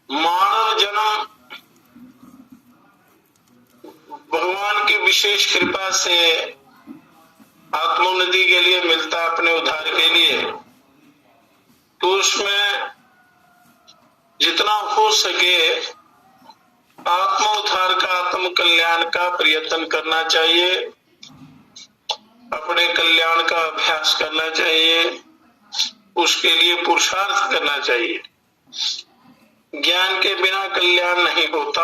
मानव जन्म भगवान की विशेष कृपा से आत्मोन्नति के लिए मिलता, अपने उद्धार के लिए। तो उसमें जितना हो सके आत्म उद्धार का, आत्म कल्याण का प्रयत्न करना चाहिए, अपने कल्याण का अभ्यास करना चाहिए, उसके लिए पुरुषार्थ करना चाहिए। ज्ञान के बिना कल्याण नहीं होता।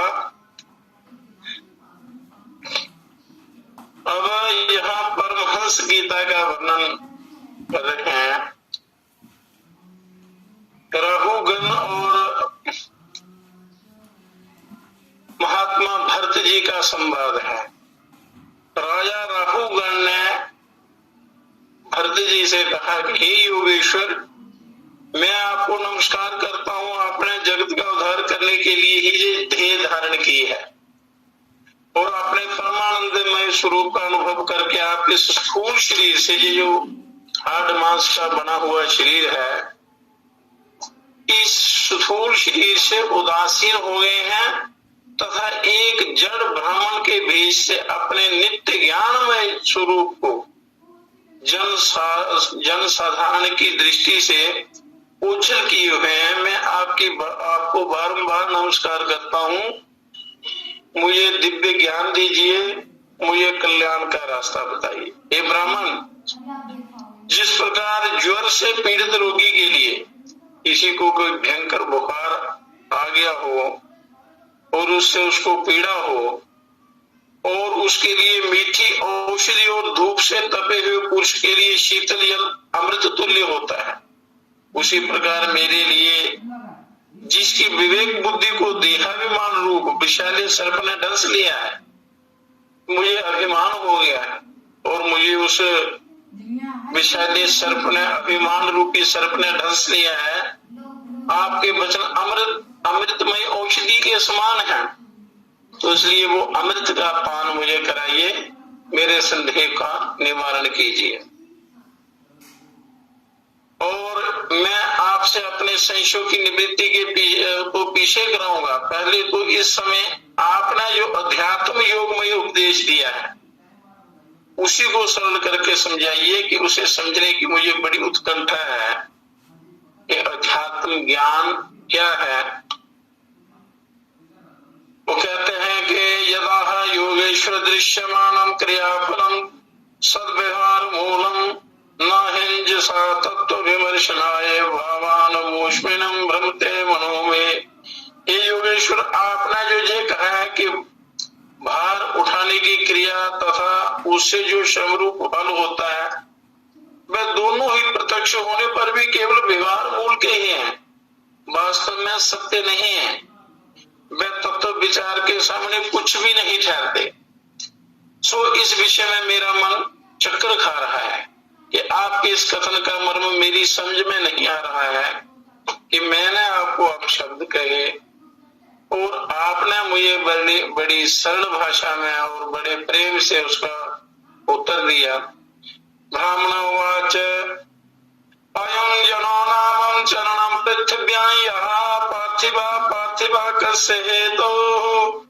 अब यहाँ परमहंस गीता का वर्णन कर रहे हैं। राहुगण और महात्मा भरत जी का संवाद है। राजा राहुगण ने भरत जी से कहा कि हे योगेश्वर, मैं आपको नमस्कार करता हूँ, आपने जगत का उद्धार करने के लिए ही ये देह धारण की है और अपने परमानंदमय स्वरूप का अनुभव करके आप इस स्थूल शरीर से, ये जो हाड़ मांस का बना हुआ शरीर है, इस स्थूल शरीर से उदासीन हो गए हैं तथा एक जड़ ब्राह्मण के भेष से अपने नित्य ज्ञानमय स्वरूप को जन साधारण की दृष्टि से ओझल किए हुए हैं। मैं आपको बारंबार नमस्कार करता हूँ, मुझे दिव्य ज्ञान दीजिए, मुझे कल्याण का रास्ता बताइए। हे ब्राह्मण, जिस प्रकार ज्वर से पीड़ित रोगी के लिए किसी को कोई भयंकर बुखार आ गया हो और उससे उसको पीड़ा हो और उसके लिए मीठी औषधि और धूप से तपे हुए पुरुष के लिए शीतल जल अमृत तुल्य होता है, उसी प्रकार मेरे लिए, जिसकी विवेक बुद्धि को देहाभिमान रूप विशाल सर्प ने डस लिया है, मुझे अभिमान हो गया है और मुझे उस विशाल सर्प ने, अभिमान रूपी सर्प ने डस लिया है। आपके वचन अमृतमय औषधि के समान है, तो इसलिए वो अमृत का पान मुझे कराइए, मेरे संदेह का निवारण कीजिए और मैं आपसे अपने संशयों की निवृत्ति को पीछे कराऊंगा। पहले तो इस समय आपने जो अध्यात्म योगमय उपदेश दिया है उसी को सरल करके समझाइए कि उसे समझने की मुझे बड़ी उत्कंठा है कि अध्यात्म ज्ञान क्या है। वो कहते हैं कि यदा योगेश्वर दृश्यमानम क्रियाफलम सद्व्यवहार मूलम न हिंजसा तत्व विमर्शनाय भावान मोष्मिनम भ्रमते मनो में। ये योगेश्वर, आपने जो ये कहा है कि भार उठाने की क्रिया तथा उससे जो श्रमरूप फल होता है, वह दोनों ही प्रत्यक्ष होने पर भी केवल व्यवहार मूल के ही हैं, वास्तव में सत्य नहीं है। वह तत्व विचार के सामने कुछ भी नहीं ठहरते। सो इस विषय में मेरा मन चक्कर खा रहा है कि आपके इस कथन का मर्म मेरी समझ में नहीं आ रहा है कि मैंने आपको अपशब्द कहे और आपने मुझे बड़ी सरल भाषा में और बड़े प्रेम से उसका उत्तर दिया। ब्राह्मणोवाच अयं जनो नामं चरणं पृथिव्यां यः पार्थिवा कस्य हेतोः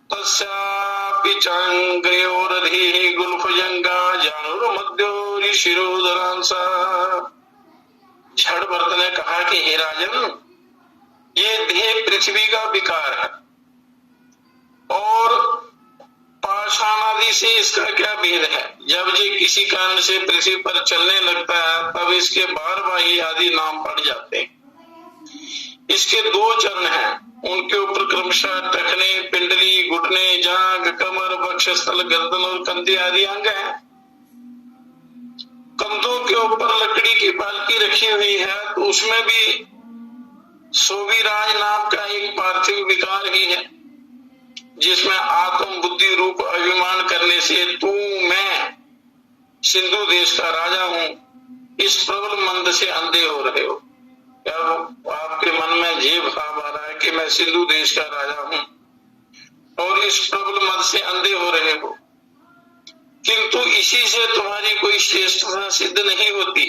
तस्यापि चाङ्ग्र्योरधिः गुल्फजङ्गा जानुर्मध्यो शिरोधरांसा। झड़भरत ने कहा कि हे राजन, ये देह पृथ्वी का विकार है और पाषाण आदि से इसका क्या भेद है। जब ये किसी कारण से पृथ्वी पर चलने लगता है तब इसके बारवाही आदि नाम पड़ जाते हैं। इसके दो चरण हैं, उनके ऊपर क्रमशः टखने, पिंडली, घुटने, जांघ, कमर, वक्षस्थल, गर्दन और कंधे आदि अंग हैं। कंधों के ऊपर लकड़ी की पालकी रखी हुई है, तो उसमें भी सोवीराज नाम का एक पार्थिव विकार ही है, जिसमें आत्म बुद्धि रूप अभिमान करने से तू, मैं सिंधु देश का राजा हूं, इस प्रबल मंद से अंधे हो रहे हो। क्या आपके मन में ये भाव आ रहा है कि मैं सिंधु देश का राजा हूं और इस प्रबल मद से अंधे हो रहे हो, किंतु इसी से तुम्हारी कोई श्रेष्ठता सिद्ध नहीं होती।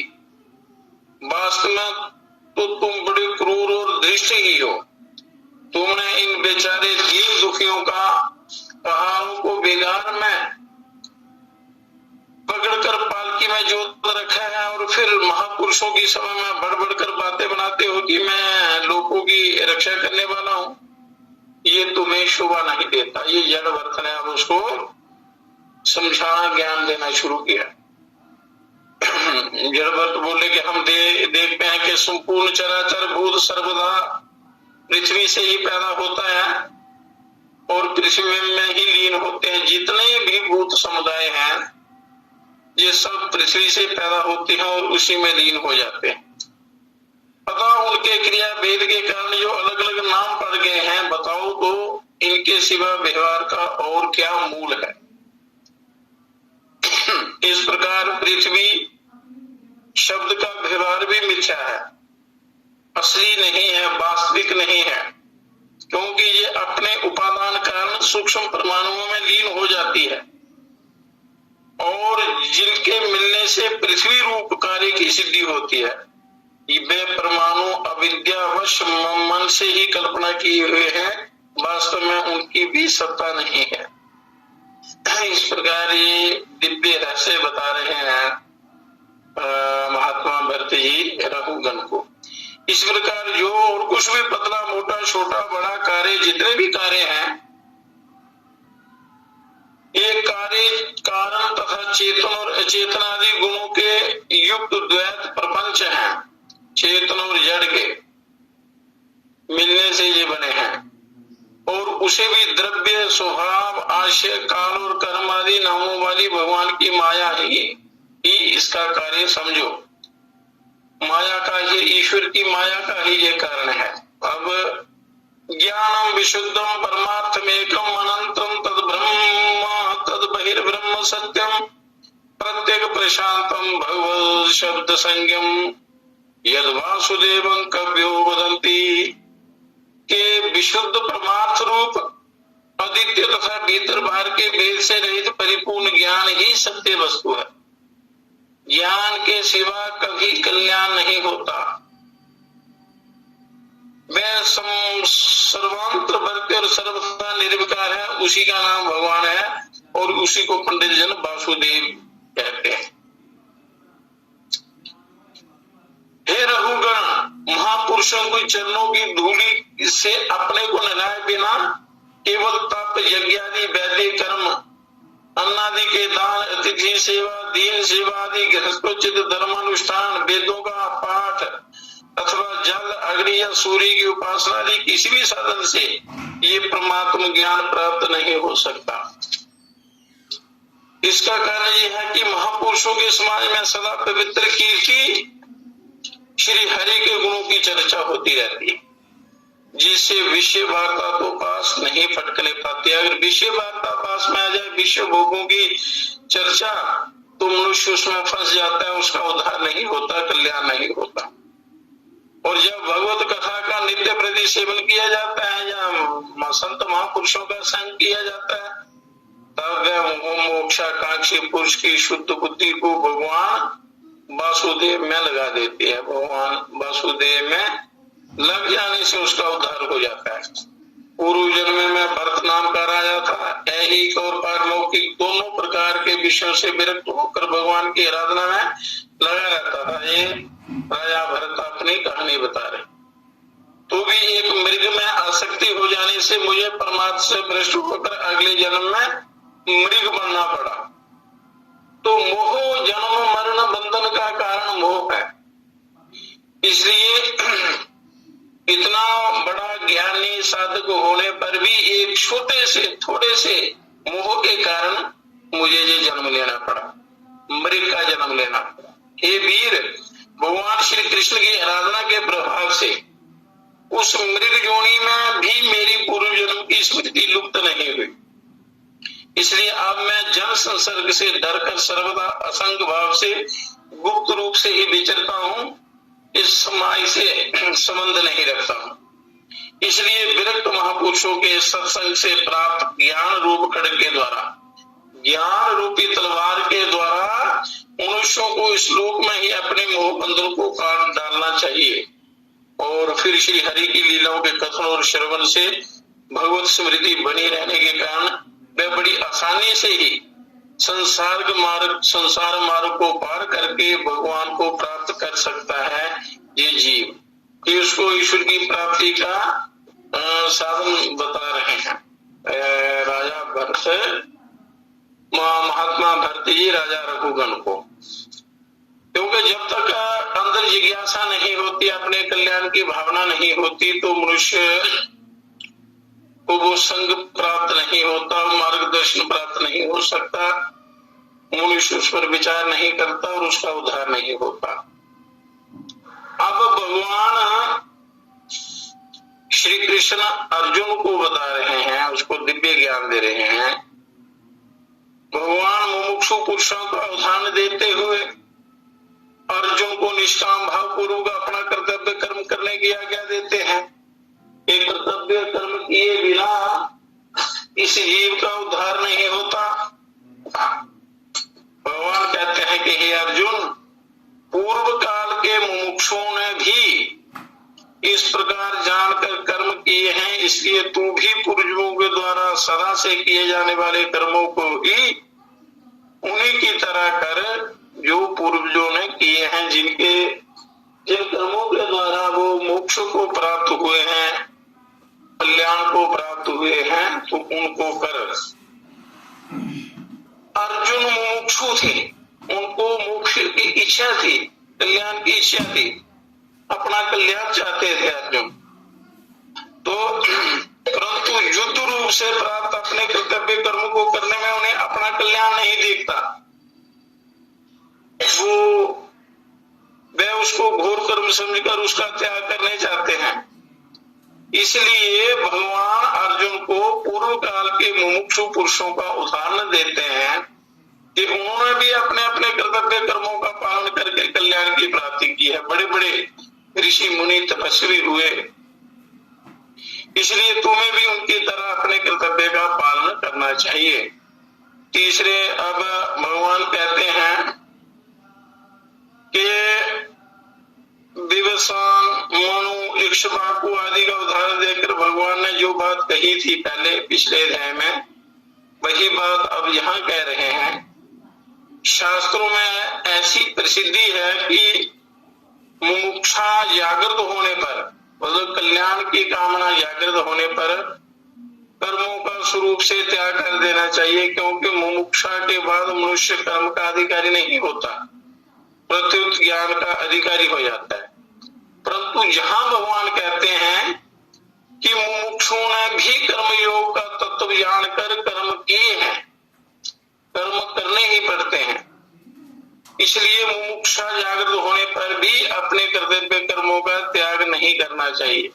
वास्तव में तो तुम बड़े क्रूर और दृष्ट ही हो। तुमने इन बेचारे दीन दुखियों का पहाड़ों को बेगार में पकड़कर पालकी में जोत रखा है और फिर महापुरुषों की सभा में बढ़ बढ़कर बातें बनाते हो कि मैं लोगों की रक्षा करने वाला हूं। ये तुम्हें शोभा नहीं देता। ये जड़ वर्तन है। अब उसको समझाना, ज्ञान देना शुरू किया। जड़ वर्त बोले कि हम देखते हैं कि संपूर्ण चराचर भूत सर्वदा पृथ्वी से ही पैदा होता है और पृथ्वी में ही लीन होते हैं। जितने भी भूत समुदाय हैं ये सब पृथ्वी से पैदा होते हैं और उसी में लीन हो जाते हैं। अतः उनके क्रिया भेद के कारण जो अलग अलग नाम पड़ गए हैं, बताओ तो इनके सिवा व्यवहार का और क्या मूल है। इस प्रकार पृथ्वी शब्द का व्यवहार भी मिथ्या है, असली नहीं है, वास्तविक नहीं है, क्योंकि ये अपने उपादान कारण सूक्ष्म परमाणुओं में लीन हो जाती है और जिनके मिलने से पृथ्वी रूप कार्य की सिद्धि होती है। वे परमाणु अविद्यावश मन से ही कल्पना किए हुए हैं, वास्तव में उनकी भी सत्ता नहीं है। इस प्रकार ये दिव्य रहस्य बता रहे हैं महात्मा भरत जी रघुगण को। इस प्रकार जो और कुछ भी पतला मोटा छोटा बड़ा कार्य, जितने भी कार्य हैं, ये कार्य कारण तथा चेतन और अचेतन आदि गुणों के युक्त द्वैत प्रपंच हैं। चेतन और जड़ के मिलने से ये बने हैं और उसे भी द्रव्य स्वभाव आशय काल और कर्म आदि नामों वाली भगवान की माया ही इसका कार्य समझो। माया का ही, ईश्वर की माया का ही ये कारण है। अब ज्ञानम विशुद्धम परमार्थमेकम अनंतम तद ब्रह्म तद बहिर्ब्रह्म सत्यम प्रत्येक प्रशांतम भगवद शब्द संज्ञम यद वासुदेवं कव्यो वदंती के विशुद्ध परमार्थ रूप अद्वितीय तथा भीतर बाहर के भेद से रहित परिपूर्ण ज्ञान ही सत्य वस्तु है। ज्ञान के सिवा कभी कल्याण नहीं होता। वह सर्वांतर वर्ग और सर्वथा निर्विकार है, उसी का नाम भगवान है और उसी को पंडित जन वासुदेव कहते हैं। हे रघुगण, महापुरुषों की चरणों की धूली से अपने को नहलाए बिना केवल तप यज्ञ आदि वैदिक कर्म, अन्नादि के दान, अतिथि सेवा, दीन सेवा आदि गृहस्थोचित धर्मानुष्ठान, वेदों का पाठ अथवा जल अग्नि या सूर्य की उपासना आदि किसी भी साधन से ये परमात्मा ज्ञान प्राप्त नहीं हो सकता। इसका कारण यह है कि महापुरुषों के समाज में सदा पवित्र कीर्ति श्री हरि के गुणों की चर्चा होती रहती है, जिससे विषय वार्ता तो पास नहीं फटकने पाती। अगर विषय वार्ता पास में आ जाए, विषय भोगों की चर्चा, तो मनुष्य उसमें फंस जाता है, उसका उद्धार नहीं होता, कल्याण नहीं होता। और जब भगवत कथा का नित्य प्रति सेवन किया जाता है या संत महापुरुषों का संग किया जाता है, तब वह मोक्षाकांक्षी पुरुष की शुद्ध बुद्धि को भगवान वासुदेव में लगा देती है। भगवान वासुदेव में लग जाने से उसका उद्धार हो जाता है। पूर्व जन्म में भरत नाम का राजा था, ऐहिक और पारलौकिक दोनों प्रकार के विषयों से विरक्त होकर भगवान की आराधना में लगा रहता था। ये राजा भरत अपनी कहानी बता रहे। तो भी एक मृग में आसक्ति हो जाने से मुझे परमात्मा से भ्रष्ट होकर अगले जन्म में मृग बनना पड़ा। तो मोह जन्म मरण बंधन का कारण मोह है। इसलिए इतना बड़ा ज्ञानी साधक होने पर भी एक छोटे से थोड़े से मोह के कारण मुझे ये जन्म लेना पड़ा, मृग का जन्म लेना पड़ा। हे वीर, भगवान श्री कृष्ण की आराधना के प्रभाव से उस मृग योनि में भी मेरी पूर्व जन्म की स्मृति लुप्त नहीं हुई। इसलिए अब मैं जन संसर्ग से डरकर सर्वदा असंग भाव से गुप्त रूप से ही विचरता हूँ, इस समाज से संबंध नहीं रखता हूँ। इसलिए विरक्त महापुरुषों के सत्संग से प्राप्त ज्ञान रूप खड्ग के द्वारा, ज्ञान रूपी तलवार के द्वारा मनुष्यों को इस लोक में ही अपने मोह बंधन को काट डालना चाहिए और फिर श्री हरि की लीलाओं के कथन और श्रवण से भगवत स्मृति बनी रहने के कारण वह बड़ी आसानी से ही संसार मार्ग को पार करके भगवान को प्राप्त कर सकता है ये जीव। कि उसको ईश्वर की प्राप्ति का साधन बता रहे हैं राजा भरत, महात्मा भरत जी राजा रघुगण को। क्योंकि जब तक अंदर जिज्ञासा नहीं होती, अपने कल्याण की भावना नहीं होती, तो मनुष्य को वो संग प्राप्त नहीं होता, मार्गदर्शन प्राप्त नहीं हो सकता, मनुष्य उस पर विचार नहीं करता और उसका उद्धार नहीं होता। अब भगवान श्री कृष्ण अर्जुन को बता रहे हैं, उसको दिव्य ज्ञान दे रहे हैं। भगवान मुमुक्षु पुरुषों का उदाहरण देते हुए अर्जुन को निष्काम भाव पूर्वक अपना कर्तव्य कर्म करने की आज्ञा देते हैं। एक कर्तव्य कर्म किए बिना इस जीव का उद्धार नहीं होता। भगवान कहते हैं कि हे अर्जुन, पूर्व काल के मुमुक्षुओं ने भी इस प्रकार जानकर कर्म किए हैं, इसलिए तू भी पूर्वजों के द्वारा सदा से किए जाने वाले कर्मों को ही उन्हीं की तरह कर जो पूर्वजों ने किए हैं, जिन कर्मों के द्वारा वो मोक्ष को प्राप्त हुए हैं, कल्याण को प्राप्त हुए हैं, तो उनको कर। अर्जुन मुमुक्षु थे, उनको मोक्ष की इच्छा थी, कल्याण की इच्छा थी, अपना कल्याण चाहते थे अर्जुन। तो परंतु युद्ध रूप से प्राप्त अपने कर्तव्य कर्म को करने में उन्हें अपना कल्याण नहीं दिखता। वे उसको घोर कर्म समझकर उसका त्याग करने चाहते हैं। इसलिए भगवान अर्जुन को पूर्व काल के मुमुक्षु पुरुषों का उदाहरण देते हैं कि उन्होंने भी अपने अपने कर्तव्य कर्मों का पालन करके कल्याण की प्राप्ति की है। बड़े बड़े ऋषि मुनि तपस्वी हुए, इसलिए तुम्हें भी उनकी तरह अपने कर्तव्य का पालन करना चाहिए। तीसरे अब भगवान कहते हैं कि विवस्वान, मनु, इक्ष्वाकु आदि का उदाहरण देकर भगवान ने जो बात कही थी पहले पिछले अध्याय में, वही बात अब यहाँ कह रहे हैं। शास्त्रों में ऐसी प्रसिद्धि है कि मुमुक्षा जागृत होने पर, मतलब कल्याण की कामना जागृत होने पर कर्मों का स्वरूप से त्याग कर देना चाहिए, क्योंकि मुमुक्षा के बाद मनुष्य कर्म का अधिकारी नहीं होता, प्रत्युत ज्ञान का अधिकारी हो जाता है। परंतु जहां भगवान कहते हैं कि मुमुक्षु ने भी कर्मयोग का तत्व जानकर कर्म किए हैं, कर्म करने ही पड़ते हैं, इसलिए मुमुक्षा जागृत होने पर भी अपने कर्तव्य कर्मों का त्याग नहीं करना चाहिए।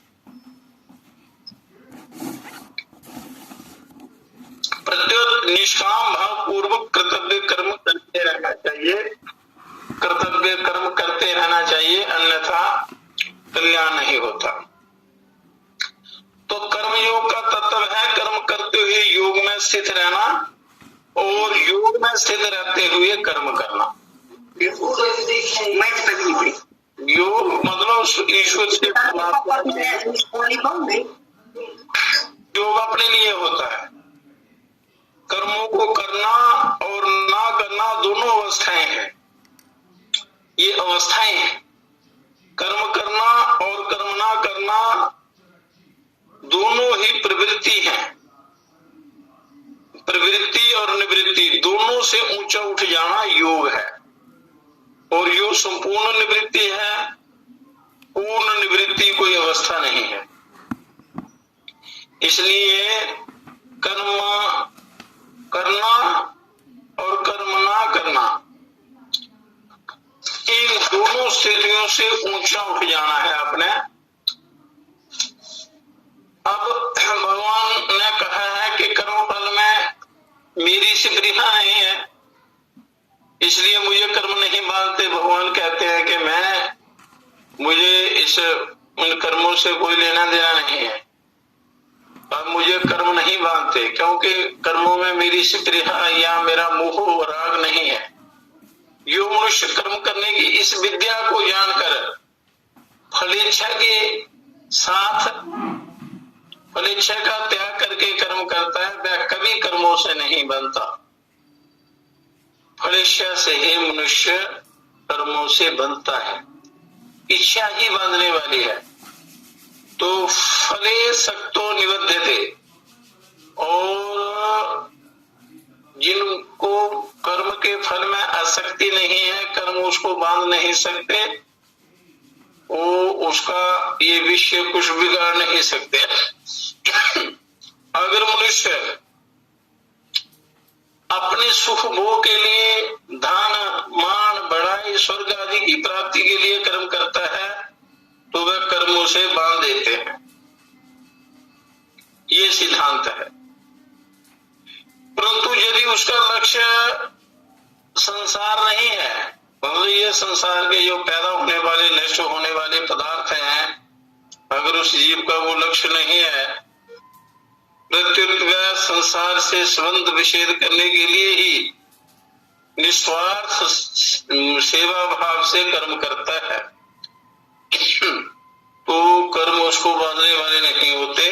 प्रत्युत निष्काम भाव पूर्वक कर्तव्य कर्म करते रहना चाहिए, कर्तव्य कर्म करते रहना चाहिए, अन्यथा कल्याण नहीं होता। तो कर्मयोग का तत्व है कर्म करते हुए योग में स्थित रहना और योग में स्थित रहते हुए कर्म करना। योग मतलब ईश्वर से योग अपने लिए होता है। कर्मों को करना और ना करना दोनों अवस्थाएं हैं। ये अवस्थाएं हैं, कर्म करना और कर्म ना करना दोनों ही प्रवृत्ति है। प्रवृत्ति और निवृत्ति दोनों से ऊंचा उठ जाना योग है, और योग संपूर्ण निवृत्ति है, पूर्ण निवृत्ति कोई अवस्था नहीं है। इसलिए कर्म करना और कर्म ना करना, इन दोनों स्थितियों से ऊंचा उठ जाना है अपने। अब भगवान ने कहा है कि कर्मफल में मेरी स्प्रिया नहीं है, इसलिए मुझे कर्म नहीं बांधते। भगवान कहते हैं कि मुझे उन कर्मों से कोई लेना देना नहीं है, अब मुझे कर्म नहीं बांधते, क्योंकि कर्मों में मेरी स्प्रिया या मेरा मोह राग नहीं है। यो मनुष्य कर्म करने की इस विद्या को जानकर फलेच्छा के साथ फलेच्छा का त्याग करके कर्म करता है वह कभी कर्मों से नहीं बनता। फलेच्छा से ही मनुष्य कर्मों से बनता है, इच्छा ही बांधने वाली है। तो फले सक्तो निबद्धते, और जिनको कर्म के फल में आसक्ति नहीं है, कर्म उसको बांध नहीं सकते, वो उसका ये विषय कुछ बिगाड़ नहीं सकते। अगर मनुष्य अपने सुख भोग के लिए, धन मान बढ़ाई स्वर्ग आदि की प्राप्ति के लिए कर्म करता है तो वह कर्मों से बांध देते हैं, ये सिद्धांत है। परंतु यदि उसका लक्ष्य संसार नहीं है, मतलब ये संसार के जो पैदा होने वाले नष्ट होने वाले पदार्थ हैं, अगर उस जीव का वो लक्ष्य नहीं है, प्रत्युत वह संसार से संबंध विच्छेद करने के लिए ही निस्वार्थ सेवा भाव से कर्म करता है, तो कर्म उसको बांधने वाले नहीं होते।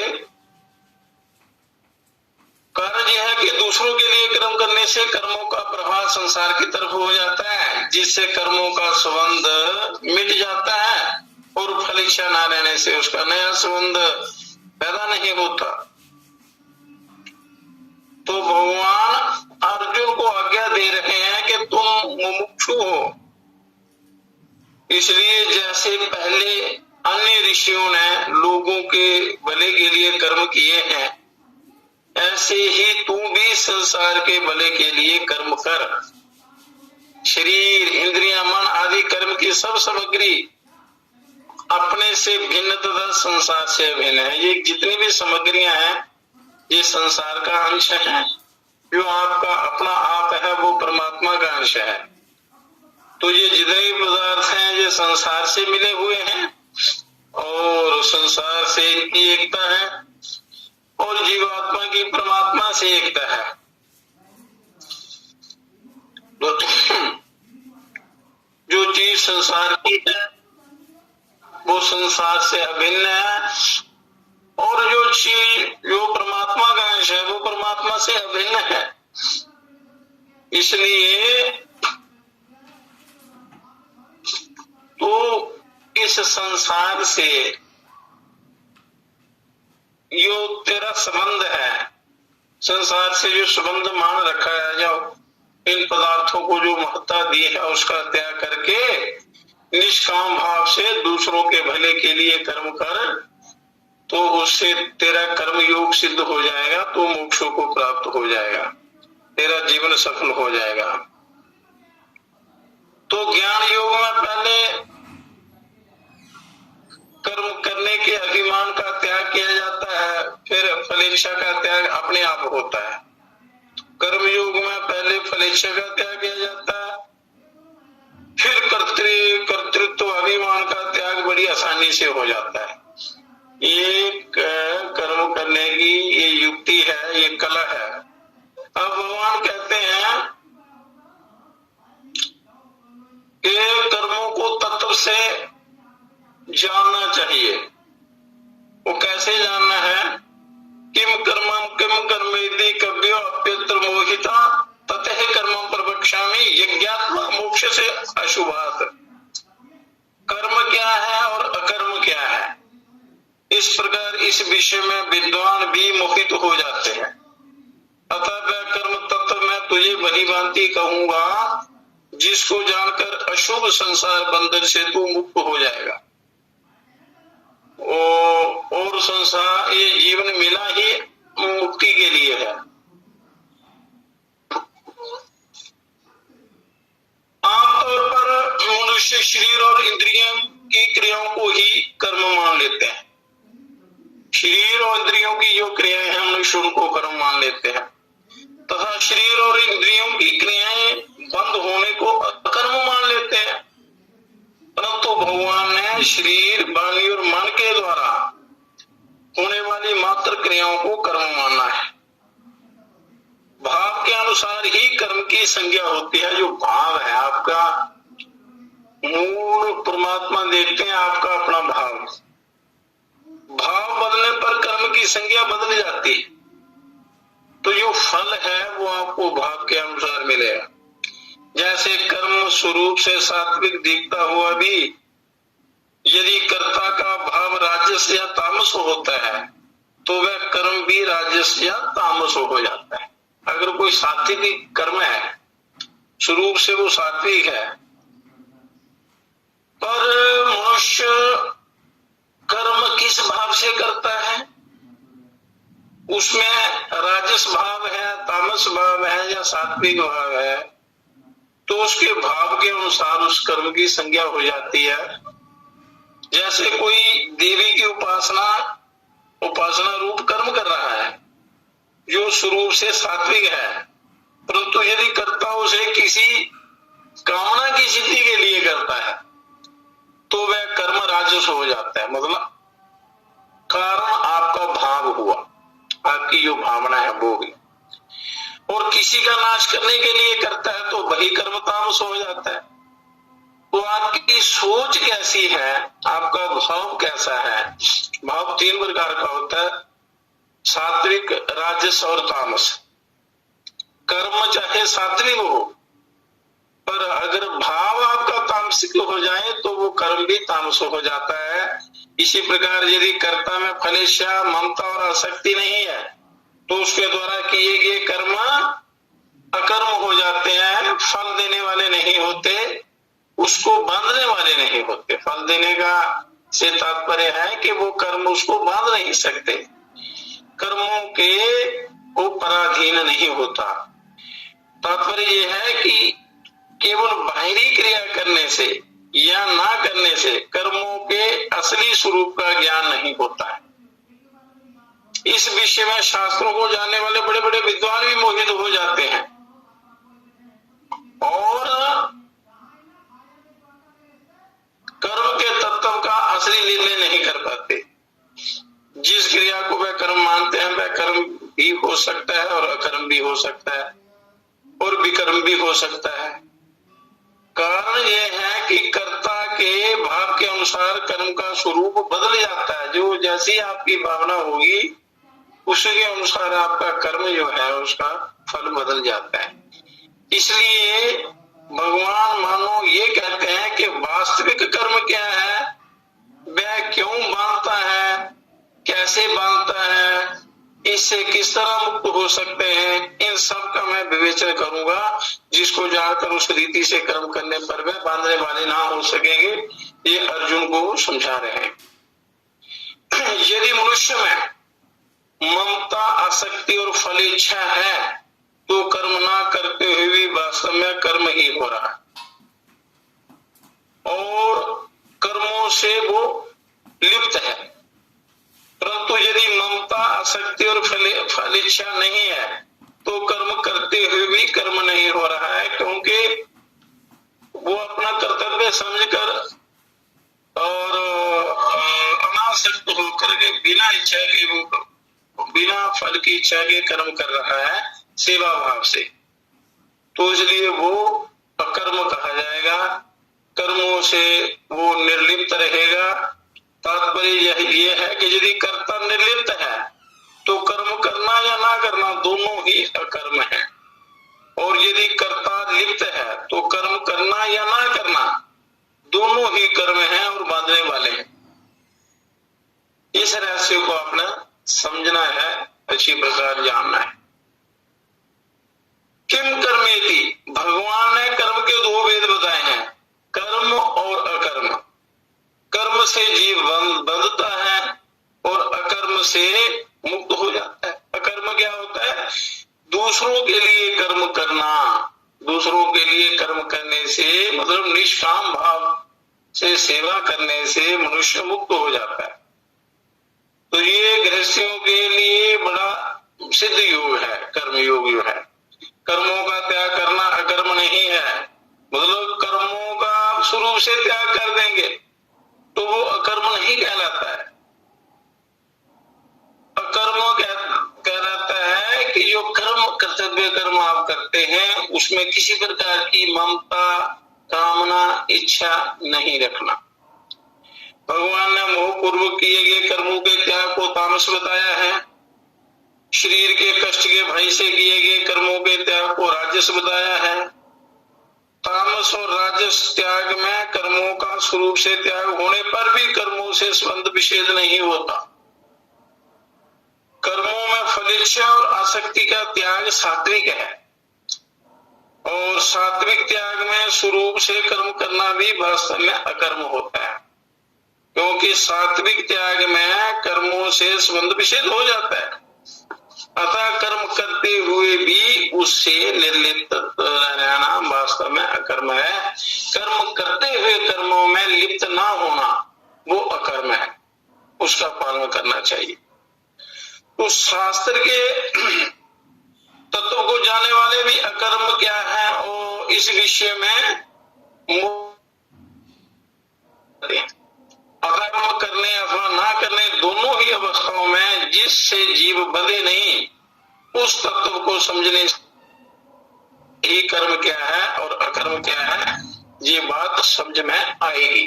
कारण यह है कि दूसरों के लिए कर्म करने से कर्मों का प्रभाव संसार की तरफ हो जाता है, जिससे कर्मों का संबंध मिट जाता है और फल इच्छा न रहने से उसका नया संबंध पैदा नहीं होता। तो भगवान अर्जुन को आज्ञा दे रहे हैं कि तुम मुमुक्षु हो, इसलिए जैसे पहले अन्य ऋषियों ने लोगों के भले के लिए कर्म किए हैं, ऐसे ही तू भी संसार के भले के लिए कर्म कर। शरीर इंद्रियां मन आदि कर्म की सब सामग्री अपने से भिन्न तथा संसार से भिन्न है। ये जितनी भी सामग्रियां हैं ये संसार का अंश है, जो आपका अपना आप है वो परमात्मा का अंश है। तो ये जितने भी पदार्थ हैं ये संसार से मिले हुए हैं और संसार से इनकी एकता है और जीवात्मा की परमात्मा से एकता है। जो चीज संसार की है वो संसार से अभिन्न है और जो चीज जो परमात्मा का अंश है वो परमात्मा से अभिन्न है। इसलिए तो इस संसार से जो तेरा संबंध है, संसार से जो संबंध मान रखा है, जो इन पदार्थों को जो महत्ता दी है उसका त्याग करके निष्काम भाव से दूसरों के भले के लिए कर्म कर, तो उससे तेरा कर्म योग सिद्ध हो जाएगा, तो मोक्ष को प्राप्त हो जाएगा, तेरा जीवन सफल हो जाएगा। तो ज्ञान योग में पहले कर्म करने के अभिमान का त्याग किया जाता है, फिर फलेच्छा का त्याग अपने आप होता है। कर्म योग में पहले फलेच्छा का त्याग किया जाता है, फिर कर्तृत्व अभिमान का त्याग बड़ी आसानी से हो जाता है। ये कर्म करने की ये युक्ति है, ये कला है। अब भगवान कहते हैं कि कर्मों को तत्व से जानना चाहिए। वो कैसे जानना है? किम कर्मेति कव्यो अप्यत्र मोहिता ततः कर्मं प्रवक्ष्यामि यज्ञात्मा मोक्ष से अशुभात्। कर्म क्या है और अकर्म क्या है, इस प्रकार इस विषय में विद्वान भी मोहित हो जाते हैं। अतः वह कर्म तत्व मैं तुझे भली भांति कहूंगा जिसको जानकर अशुभ संसार बंधन से तू मुक्त हो जाएगा। और संसार ये जीवन मिला ही मुक्ति के लिए है। आमतौर पर मनुष्य शरीर और इंद्रियों की क्रियाओं को ही कर्म मान लेते हैं। शरीर और इंद्रियों की जो क्रियाएं हैं मनुष्य उनको कर्म मान लेते हैं, तथा शरीर और इंद्रियों की क्रियाएं बंद होने को अकर्म मान लेते हैं। परंतु भगवान ने शरीर वाणी और मन के द्वारा होने वाली मात्र क्रियाओं को कर्म मानना है। भाव के अनुसार ही कर्म की संज्ञा होती है। जो भाव है आपका मूल परमात्मा देखते हैं आपका अपना भाव। भाव बदलने पर कर्म की संज्ञा बदल जाती, तो जो फल है वो आपको भाव के अनुसार मिलेगा। जैसे कर्म स्वरूप से सात्विक दिखता हुआ भी यदि कर्ता का भाव राजस या तामस होता है तो वह कर्म भी राजस या तामस हो जाता है। अगर कोई सात्विक कर्म है, स्वरूप से वो सात्विक है, पर मनुष्य कर्म किस भाव से करता है, उसमें राजस भाव है, तामस भाव है या सात्विक भाव है, तो उसके भाव के अनुसार उस कर्म की संज्ञा हो जाती है। जैसे कोई देवी की उपासना रूप कर्म कर रहा है जो स्वरूप से सात्विक है, परंतु यदि कर्ता उसे किसी कामना की सिद्धि के लिए करता है तो वह कर्म राजस हो जाता है। मतलब कारण आपका भाव हुआ, आपकी जो भावना है वो भी। और किसी का नाश करने के लिए करता है तो वही कर्म तामस हो जाता है। तो आपकी सोच कैसी है, आपका भाव कैसा है। भाव 3 प्रकार का होता है, सात्विक, राजस और तामस। कर्म चाहे सात्विक हो, पर अगर भाव आपका तामसिक हो जाए तो वो कर्म भी तामस हो जाता है। इसी प्रकार यदि कर्ता में फलेच्छा, ममता और आसक्ति नहीं है तो उसके द्वारा किए गए कर्म अकर्म हो जाते हैं, फल देने वाले नहीं होते, उसको बांधने वाले नहीं होते। फल देने का से तात्पर्य है कि वो कर्म उसको बांध नहीं सकते, कर्मों के वो पराधीन नहीं होता। तात्पर्य यह है कि केवल बाहरी क्रिया करने से या ना करने से कर्मों के असली स्वरूप का ज्ञान नहीं होता है। इस विषय में शास्त्रों को जानने वाले बड़े बड़े विद्वान भी मोहित हो जाते हैं और कर्म के तत्व का असली निर्णय नहीं कर पाते। जिस क्रिया को वह कर्म मानते हैं वह कर्म भी हो सकता है और अकर्म भी हो सकता है और विकर्म भी हो सकता है। कारण यह है कि कर्ता के भाव के अनुसार कर्म का स्वरूप बदल जाता है। जो जैसी आपकी भावना होगी उसी के अनुसार आपका कर्म जो है उसका फल बदल जाता है। इसलिए भगवान मानो ये कहते हैं कि वास्तविक कर्म क्या है, वह क्यों बांधता है, कैसे बांधता है, इससे किस तरह मुक्त हो सकते हैं, इन सब का मैं विवेचन करूंगा, जिसको जानकर उस रीति से कर्म करने पर वह बांधने वाले ना हो सकेंगे। ये अर्जुन को समझा रहे हैं। यदि मनुष्य में ममता, आसक्ति और फल इच्छा है तो कर्म ना करते हुए भी वास्तव में कर्म ही हो रहा है और कर्मों से वो लिप्त है। परंतु यदि ममता, आसक्ति और फल इच्छा नहीं है तो कर्म करते हुए भी कर्म नहीं हो रहा है, क्योंकि वो अपना कर्तव्य समझकर और अनासक्त होकर के बिना इच्छा के वो बिना फल की इच्छा के कर्म कर रहा है सेवा भाव से, तो इसलिए वो अकर्म कहा जाएगा। कर्मों से वो निर्लिप्त रहेगा। तात्पर्य यह है कि यदि कर्ता निर्लिप्त है तो कर्म करना या ना करना दोनों ही अकर्म है, और यदि कर्ता लिप्त है तो कर्म करना या ना करना दोनों ही कर्म है और बांधने वाले हैं। इस रहस्य को आपने समझना है, अच्छी प्रकार जानना है। किम कर्मेति, भगवान ने कर्म के 2 भेद बताए हैं, कर्म और अकर्म। कर्म से जीव बंधता है और अकर्म से मुक्त हो जाता है। अकर्म क्या होता है? दूसरों के लिए कर्म करना। दूसरों के लिए कर्म करने से मतलब निष्काम भाव से सेवा करने से मनुष्य मुक्त हो जाता है। तो ये गृहस्थियों के लिए बड़ा सिद्ध योग है, कर्म योग जो है। कर्मों का त्याग करना अकर्म नहीं है, मतलब कर्मों का स्वरूप से त्याग कर देंगे तो वो अकर्म नहीं कहलाता है। अकर्म कहलाता है कि जो कर्तव्य कर्म आप करते हैं उसमें किसी प्रकार की ममता, कामना इच्छा नहीं रखना। भगवान ने मोह पूर्वक किए गए कर्मों के त्याग को तामस बताया है। शरीर के कष्ट के भय से किए गए कर्मों के त्याग को राजस बताया है। तामस और राजस त्याग में कर्मों का स्वरूप से त्याग होने पर भी कर्मों से संबंध विच्छेद नहीं होता। कर्मों में फलेच्छा और आसक्ति का त्याग सात्विक है और सात्विक त्याग में स्वरूप से कर्म करना भी वास्तव में अकर्म होता है, क्योंकि सात्विक त्याग में कर्मों से संबंध विच्छेद हो जाता है। अतः कर्म करते हुए भी उससे निर्लिप्त रहना वास्तव में अकर्म है। कर्म करते हुए कर्मों में लिप्त ना होना वो अकर्म है, उसका पालन करना चाहिए। तो शास्त्र के तत्व को जानने वाले भी अकर्म क्या है और इस विषय में अकर्म करने अथवा ना करने दोनों ही अवस्थाओं में जिससे जीव बंधे नहीं, उस तत्व को समझने ही कर्म क्या है और अकर्म क्या है ये बात समझ में आएगी।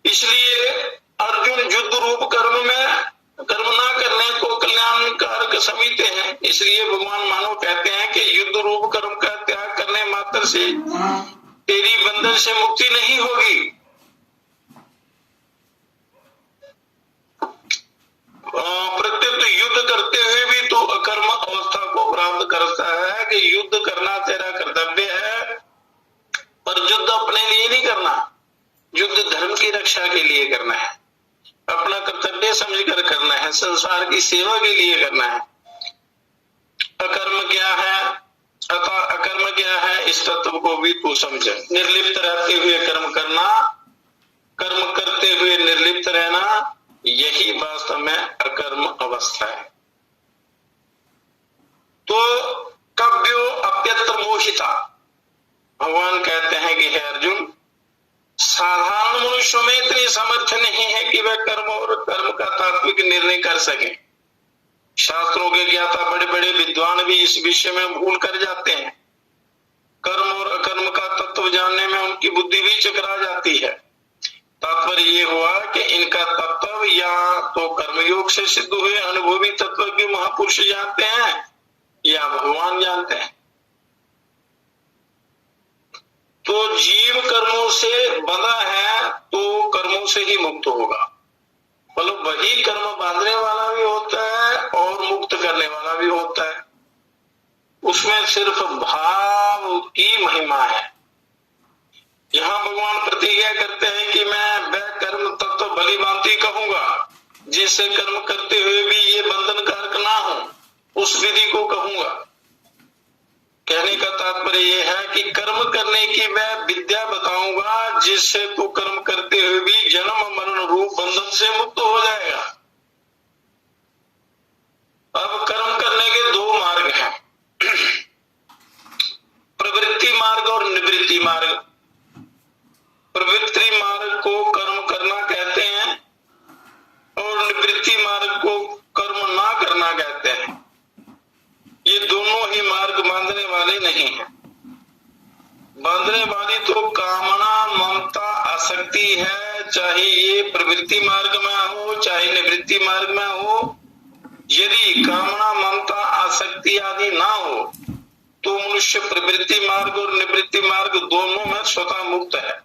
इसलिए अर्जुन युद्ध रूप कर्म में कर्म ना करने को कल्याणकारक समझते हैं। इसलिए भगवान मानव कहते हैं कि युद्ध रूप कर्म का त्याग करने मात्र से तेरी बंधन से मुक्ति नहीं होगी। प्रत्युत युद्ध करते हुए भी तू अकर्म अवस्था को प्राप्त करता है कि युद्ध करना तेरा कर्तव्य है, पर युद्ध अपने लिए नहीं करना, युद्ध धर्म की रक्षा के लिए करना है, अपना कर्तव्य समझकर करना है, संसार की सेवा के लिए करना है। अकर्म क्या है अथवा अकर्म क्या है इस तत्व को भी तू समझ। निर्लिप्त रहते हुए कर्म करना, कर्म करते हुए निर्लिप्त रहना, यही वास्तव में अकर्म अवस्था है। तो कव्यो अप्यत्र मोहिता, भगवान कहते हैं कि हे अर्जुन, साधारण मनुष्यों में इतनी सामर्थ्य नहीं है कि वह कर्म और कर्म का तात्विक निर्णय कर सके। शास्त्रों के ज्ञाता बड़े बड़े विद्वान भी इस विषय में भूल कर जाते हैं। कर्म और अकर्म का तत्व जानने में उनकी बुद्धि भी चकरा जाती है। तात्पर्य ये हुआ कि इनका तत्व या तो कर्मयोग से सिद्ध हुए अनुभवी तत्व के महापुरुष जानते हैं या भगवान जानते हैं। तो जीव कर्मों से बंधा है तो कर्मों से ही मुक्त होगा। मतलब वही कर्म बांधने वाला भी होता है और मुक्त करने वाला भी होता है। उसमें सिर्फ भाव की महिमा है। यहाँ भगवान प्रतिज्ञा करते हैं कि मैं वह कर्म तत्व भली भांति कहूंगा जिससे कर्म करते हुए भी ये बंधन कारक ना हो, उस विधि को कहूंगा। कहने का तात्पर्य यह है कि कर्म करने की मैं विद्या बताऊंगा जिससे तू कर्म करते हुए भी जन्म मरण रूप बंधन से मुक्त हो जाएगा। अब कर्म करने के दो मार्ग हैं, प्रवृत्ति मार्ग और निवृत्ति मार्ग। प्रवृत्ति मार्ग को कर्म करना कहते हैं और निवृत्ति मार्ग को कर्म ना करना कहते हैं। ये दोनों ही मार्ग बांधने वाले नहीं हैं। बांधने वाली तो कामना ममता आसक्ति है, चाहे ये प्रवृत्ति मार्ग में हो चाहे निवृत्ति मार्ग में हो। यदि कामना ममता आसक्ति आदि ना हो तो मनुष्य प्रवृत्ति मार्ग और निवृत्ति मार्ग दोनों में स्वतः मुक्त है।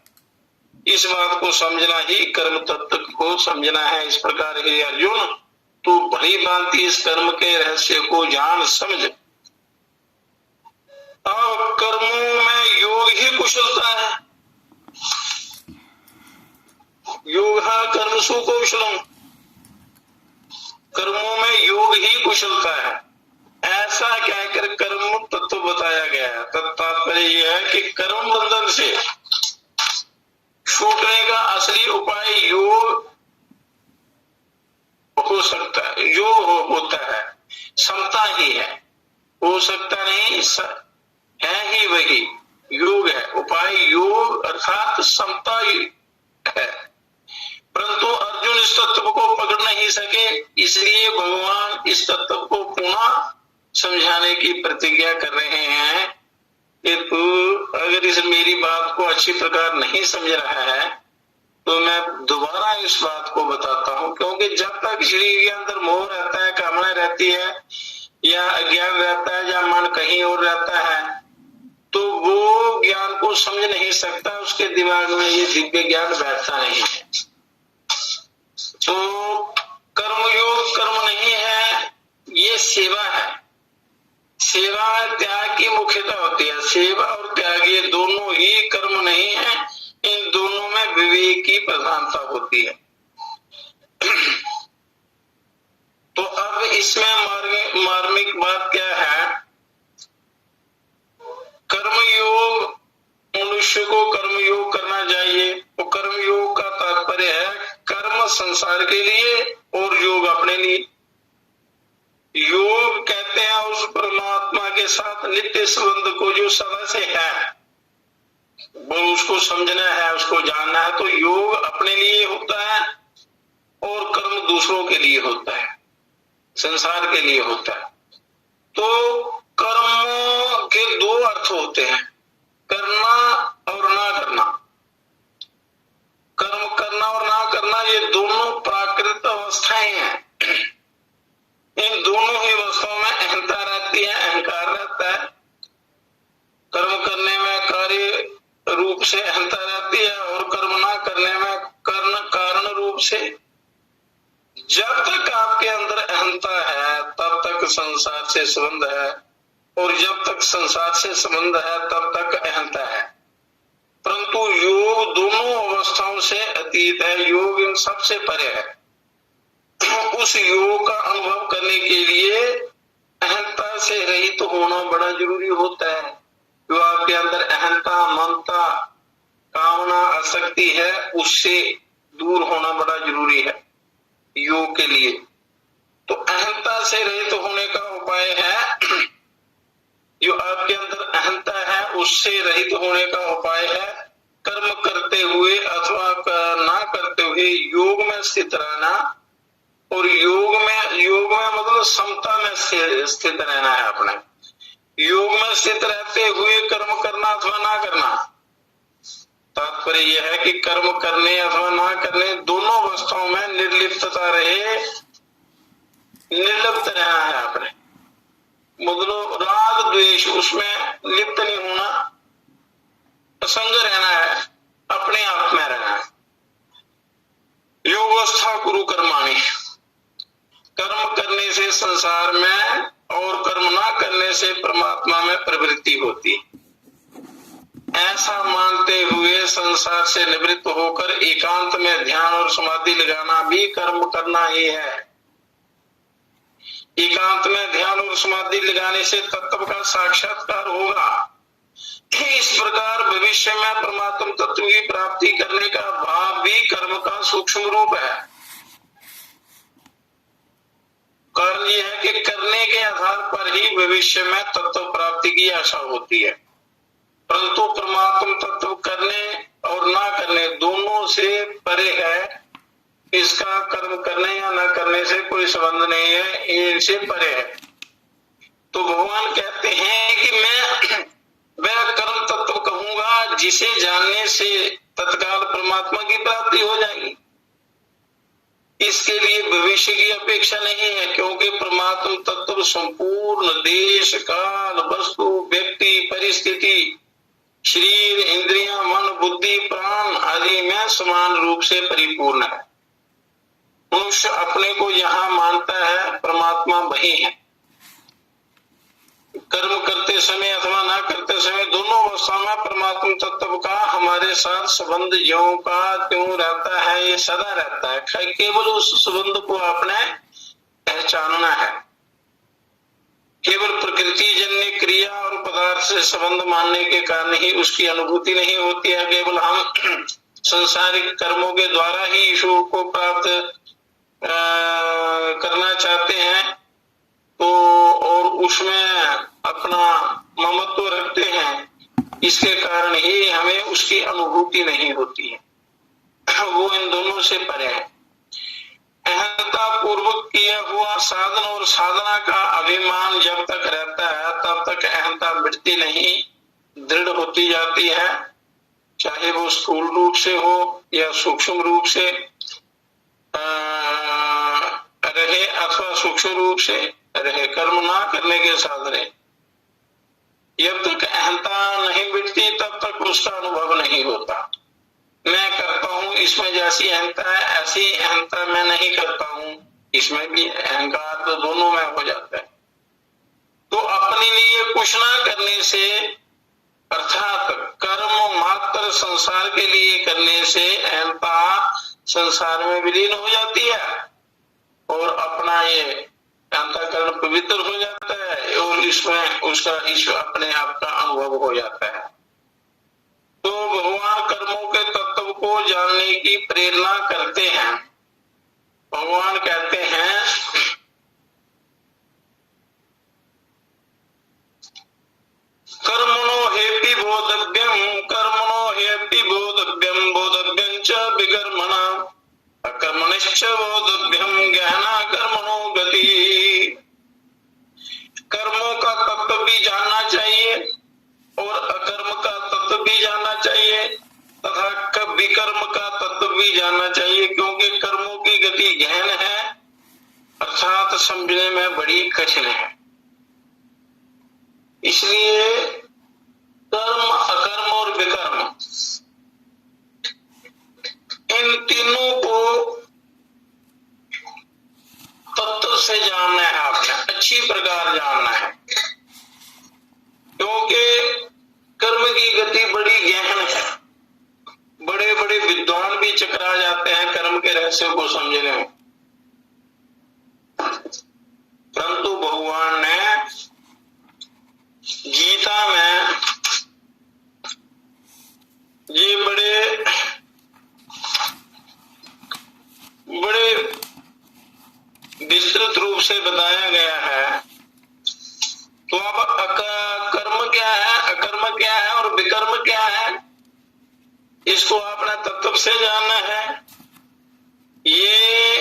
इस बात को समझना ही कर्म तत्व को समझना है। इस प्रकार हे अर्जुन, तू भली भांति इस कर्म के रहस्य को जान समझ। अब कर्मों में योग ही कुशलता है। योग कर्मसु कौशलम, कर्मों में योग ही कुशलता है, ऐसा कहकर कर्म तत्व बताया गया है। तात्पर्य यह है कि कर्म बंधन से छूटने का असली उपाय योग हो सकता है, योग होता है, समता ही है। हो सकता नहीं है ही वही योग है। उपाय योग अर्थात समता ही है। परंतु अर्जुन इस तत्व को पकड़ नहीं सके, इसलिए भगवान इस तत्व को पुनः समझाने की प्रतिज्ञा कर रहे हैं कि तू अगर इस मेरी बात को अच्छी प्रकार नहीं समझ रहा है तो मैं दोबारा इस बात को बताता हूं, क्योंकि जब तक शरीर के अंदर मोह रहता है, कामना रहती है या अज्ञान रहता है या मन कहीं और रहता है, तो वो ज्ञान को समझ नहीं सकता, उसके दिमाग में ये दिव्य ज्ञान बैठता नहीं है। तो कर्मयोग कर्म नहीं है, ये सेवा है। सेवा त्याग की मुख्यता होती है। सेवा और त्याग ये दोनों ही कर्म नहीं है, इन दोनों में विवेक की प्रधानता होती है। तो अब इसमें मार्मिक बात क्या है? कर्मयोग, मनुष्य को कर्मयोग करना चाहिए। तो कर्मयोग का तात्पर्य है कर्म संसार के लिए और योग अपने लिए। योग कहते हैं उस परमात्मा के साथ नित्य संबंध को जो सदा से है, वो उसको समझना है, उसको जानना है। तो योग अपने लिए होता है और कर्म दूसरों के लिए होता है, संसार के लिए होता है। तो कर्म के दो अर्थ होते हैं, करना और ना करना। कर्म करना और ना करना ये दोनों प्राकृत अवस्थाएं हैं। इन दोनों ही अवस्थाओं में अहंता रहती है, अहंकार रहता है। कर्म करने में कार्य रूप से अहंता रहती है और कर्म ना करने में कारण रूप से। जब तक आपके अंदर अहंता है तब तक संसार से संबंध है, और जब तक संसार से संबंध है तब तक अहंता है। परंतु योग दोनों अवस्थाओं से अतीत है, योग इन सबसे परे है। उस योग का अनुभव करने के लिए अहंता से रहित तो होना बड़ा जरूरी होता है। जो आपके अंदर अहंता, ममता, कामना, आसक्ति है, उससे दूर होना बड़ा जरूरी है योग के लिए। तो अहंता से रहित होने का उपाय है, जो आपके अंदर अहंता है उससे रहित होने का उपाय है कर्म करते हुए अथवा ना करते हुए योग में स्थित रहना। और योग में मतलब समता में स्थित रहना है अपने। योग में स्थित रहते हुए कर्म करना अथवा ना करना, तात्पर्य यह है कि कर्म करने अथवा ना करने दोनों अवस्थाओं में निर्लिप्तता रहे, निर्लिप्त रहना है अपने। मतलब राग द्वेष उसमें लिप्त नहीं होना, असंग रहना है, अपने आप में रहना है। योगवस्था गुरु कर्माणि, कर्म करने से संसार में और कर्म ना करने से परमात्मा में प्रवृत्ति होती। ऐसा मानते हुए संसार से निवृत्त होकर एकांत में ध्यान और समाधि लगाना भी कर्म करना ही है। एकांत में ध्यान और समाधि लगाने से तत्व का साक्षात्कार होगा। इस प्रकार भविष्य में परमात्म तत्व की प्राप्ति करने का भाव भी कर्म का सूक्ष्म रूप है। कारण यह है कि करने के आधार पर ही भविष्य में तत्व प्राप्ति की आशा होती है। परंतु परमात्म तत्व करने और ना करने दोनों से परे है। इसका कर्म करने या ना करने से कोई संबंध नहीं है, इनसे परे है। तो भगवान कहते हैं कि मैं वह कर्म तत्व कहूंगा जिसे जानने से तत्काल परमात्मा की प्राप्ति हो जाएगी। इसके लिए भविष्य की अपेक्षा नहीं है, क्योंकि परमात्म तत्व संपूर्ण देश, काल, वस्तु, व्यक्ति, परिस्थिति, शरीर, इंद्रियां, मन, बुद्धि, प्राण आदि में समान रूप से परिपूर्ण है। मनुष्य अपने को यहाँ मानता है, परमात्मा वही है। कर्म करते समय अथवा ना करते समय दोनों अवस्थाओं में परमात्म तत्व का हमारे साथ संबंध ज्यों का त्यों रहता है, ये सदा रहता है। केवल उस संबंध को आपने पहचानना है। केवल प्रकृति जन्य क्रिया और पदार्थ से संबंध मानने के कारण ही उसकी अनुभूति नहीं होती है। केवल हम संसारिक कर्मों के द्वारा ही ईश्वर को प्राप्त करना चाहते हैं, तो और उसमें अपना ममत्व रखते हैं, इसके कारण ही हमें उसकी अनुभूति नहीं होती है। वो इन दोनों से परे है। अहंता पूर्वक किया हुआ साधन और साधना का अभिमान जब तक रहता है तब तक अहंता मिटती नहीं। दृढ़ होती जाती है, चाहे वो स्थूल रूप से हो या सूक्ष्म रूप से रहे अथवा सूक्ष्म रूप से रहे, कर्म ना करने के साथ रहे। जब तक अहंता नहीं मिटती तब तक उसका अनुभव नहीं होता। मैं करता हूँ, इसमें जैसी अहंता है ऐसी अहंता मैं नहीं करता हूँ, इसमें भी अहंकार तो दोनों में हो जाता है। तो अपने लिए कुछ ना करने से अर्थात कर्म मात्र संसार के लिए करने से अहंता संसार में विलीन हो जाती है और अपना ये अंतःकरण पवित्र हो जाता है और इसमें उसका ईश्वर अपने आप का अनुभव हो जाता है। तो भगवान कर्मों के तत्व को जानने की प्रेरणा करते हैं। भगवान कहते हैं कर्मणो हेपि बोधव्यम बोधव्यम च विकर्मणा अकर्मणश्च बोधव्यम गहना कर्मणो गति। कर्मों का तत्व भी जानना चाहिए और अकर्म का तत्व भी जानना चाहिए तथा विकर्म का तत्व भी जानना चाहिए, क्योंकि कर्मों की गति गहन है अर्थात समझने में बड़ी कठिन है। इसलिए कर्म अकर्म और विकर्म इन तीनों को तत्व से जानना है, आपने अच्छी प्रकार जानना है, क्योंकि कर्म की गति बड़ी गहन है। बड़े बड़े विद्वान भी चकरा जाते हैं कर्म के रहस्य को समझने में, परंतु भगवान ने गीता में ये बड़े विस्तृत रूप से बताया गया है। तो अब कर्म क्या है, अकर्म क्या है और विकर्म क्या है, इसको आपने तत्व से जानना है। ये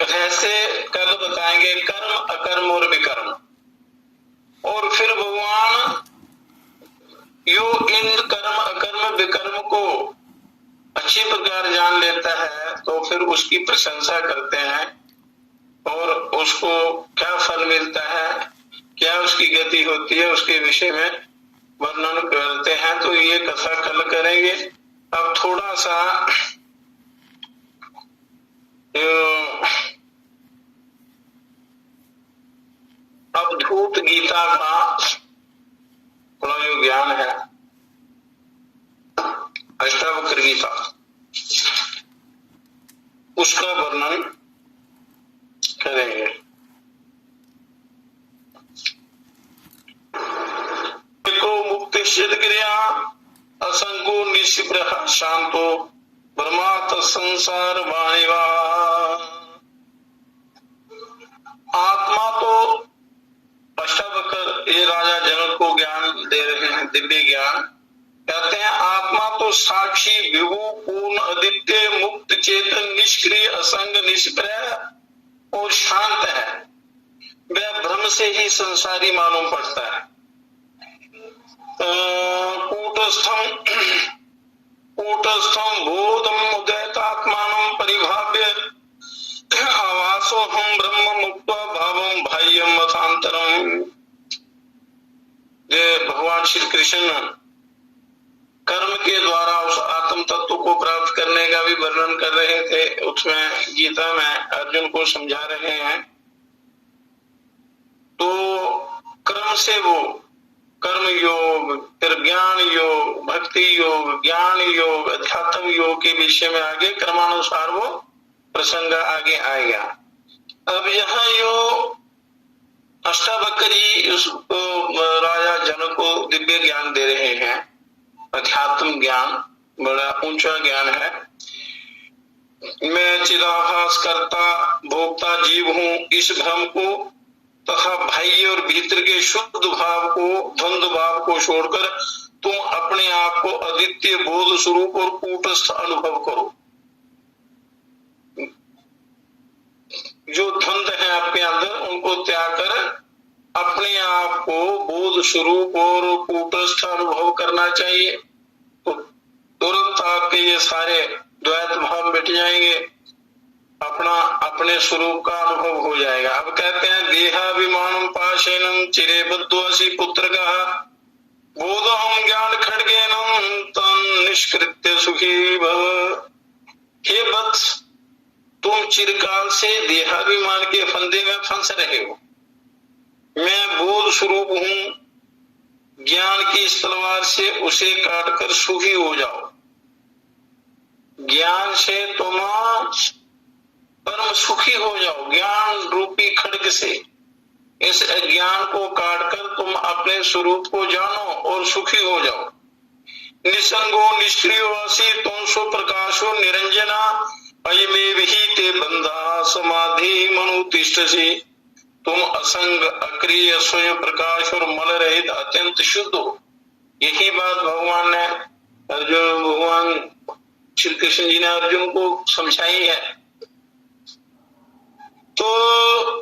रहस्य कल बताएंगे, कर्म अकर्म और विकर्म। और फिर भगवान यो इन कर्म अकर्म विकर्म को अच्छी प्रकार जान लेता है तो फिर उसकी प्रशंसा करते हैं और उसको क्या फल मिलता है, क्या उसकी गति होती है, उसके विषय में वर्णन करते हैं। तो ये कथा कल करेंगे। अब थोड़ा सा अवधूत गीता का थोड़ा जो ज्ञान है, अष्टावक्र गीता, उसका वर्णन करेंगे। देखो मुक्ति सिद्ध क्रिया असंको निशिप्रह शांतो ब्रह्मात संसार वाणिवा। आत्मा तो अष्टावक्र ये राजा जनक को ज्ञान दे रहे हैं, दिव्य ज्ञान। कहते हैं आत्मा तो साक्षी विभु पूर्ण अदित्य मुक्त चेतन निष्क्रिय असंग निष्प्रह और शांत है। वह भ्रम से ही संसारी मालूम पड़ता है। कूटस्थम बोधम उदयतात्मानं परिभाव्य आवासो हम ब्रह्म मुक्त भावम बाह्यम मतांतरम। भगवान श्री कृष्ण कर्म के द्वारा उस आत्म तत्व को प्राप्त करने का भी वर्णन कर रहे थे। उसमें गीता में अर्जुन को समझा रहे हैं। तो क्रम से वो कर्म योग, फिर ज्ञान योग, भक्ति योग, ज्ञान योग, अध्यात्म योग के विषय में आगे क्रमानुसार वो प्रसंग आगे आएगा। अब यहाँ यो अष्टावक्री उस राजा जनक को दिव्य ज्ञान दे रहे हैं। अध्यात्म ज्ञान बड़ा ऊंचा ज्ञान है। मैं चिदाभास करता भोक्ता जीव हूँ, इस भ्रम को तथा बाह्य और भीतर के शुद्ध भाव को, द्वंद्व भाव को छोड़कर तुम अपने आप को अद्वितीय बोध स्वरूप और कूटस्थ अनुभव करो। जो द्वंद्व है आपके अंदर उनको त्याग कर अपने आप को बोध स्वरूप और कूटस्थ अनुभव करना चाहिए, तो तुरंत आपके ये सारे द्वैत भाव मिट जाएंगे, अपना अपने स्वरूप का अनुभव हो जाएगा। अब कहते हैं देहाभिमानम पाशेनम चिरे बद्धोसी पुत्र का बोधहम ज्ञान खड्गेनम तम निष्कृत्य सुखी भव। हे वत्स, तुम चिरकाल से देहाभिमान के फंदे में फंस रहे हो। मैं बोध स्वरूप हूं, ज्ञान की इस तलवार से उसे काटकर सुखी हो जाओ। ज्ञान से तुम परम सुखी हो जाओ, ज्ञान रूपी खड्ग से इस अज्ञान को काटकर तुम अपने स्वरूप को जानो और सुखी हो जाओ। निसंगो निष्क्रियो असि तुम सुप्रकाशो निरंजना अयमे विहिते बंधा समाधि मनुतिष्ठसि। तुम असंग अक्रिय स्वयं प्रकाश और मल रहित अत्यंत शुद्ध हो। यही बात भगवान श्री कृष्ण जी ने अर्जुन को समझाई है। तो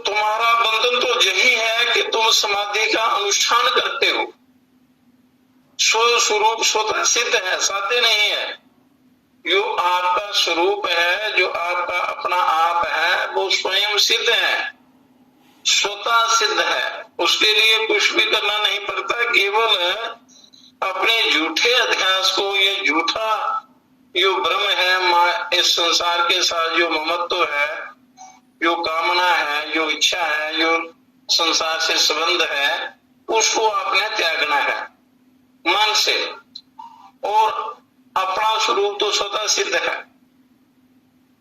तुम्हारा बंधन तो यही है कि तुम समाधि का अनुष्ठान करते हो। स्वरूप स्वतः सिद्ध है, साध्य नहीं है। जो आपका स्वरूप है, जो आपका अपना आप है, वो स्वयं सिद्ध है, स्वतः सिद्ध है। उसके लिए कुछ भी करना नहीं पड़ता, केवल अपने झूठे अध्यास को, ये झूठा जो भ्रम है, इस संसार के साथ जो ममत्व है, जो कामना है, जो इच्छा है, जो संसार से संबंध है, उसको आपने त्यागना है मन से। और अपना स्वरूप तो स्वतः सिद्ध है।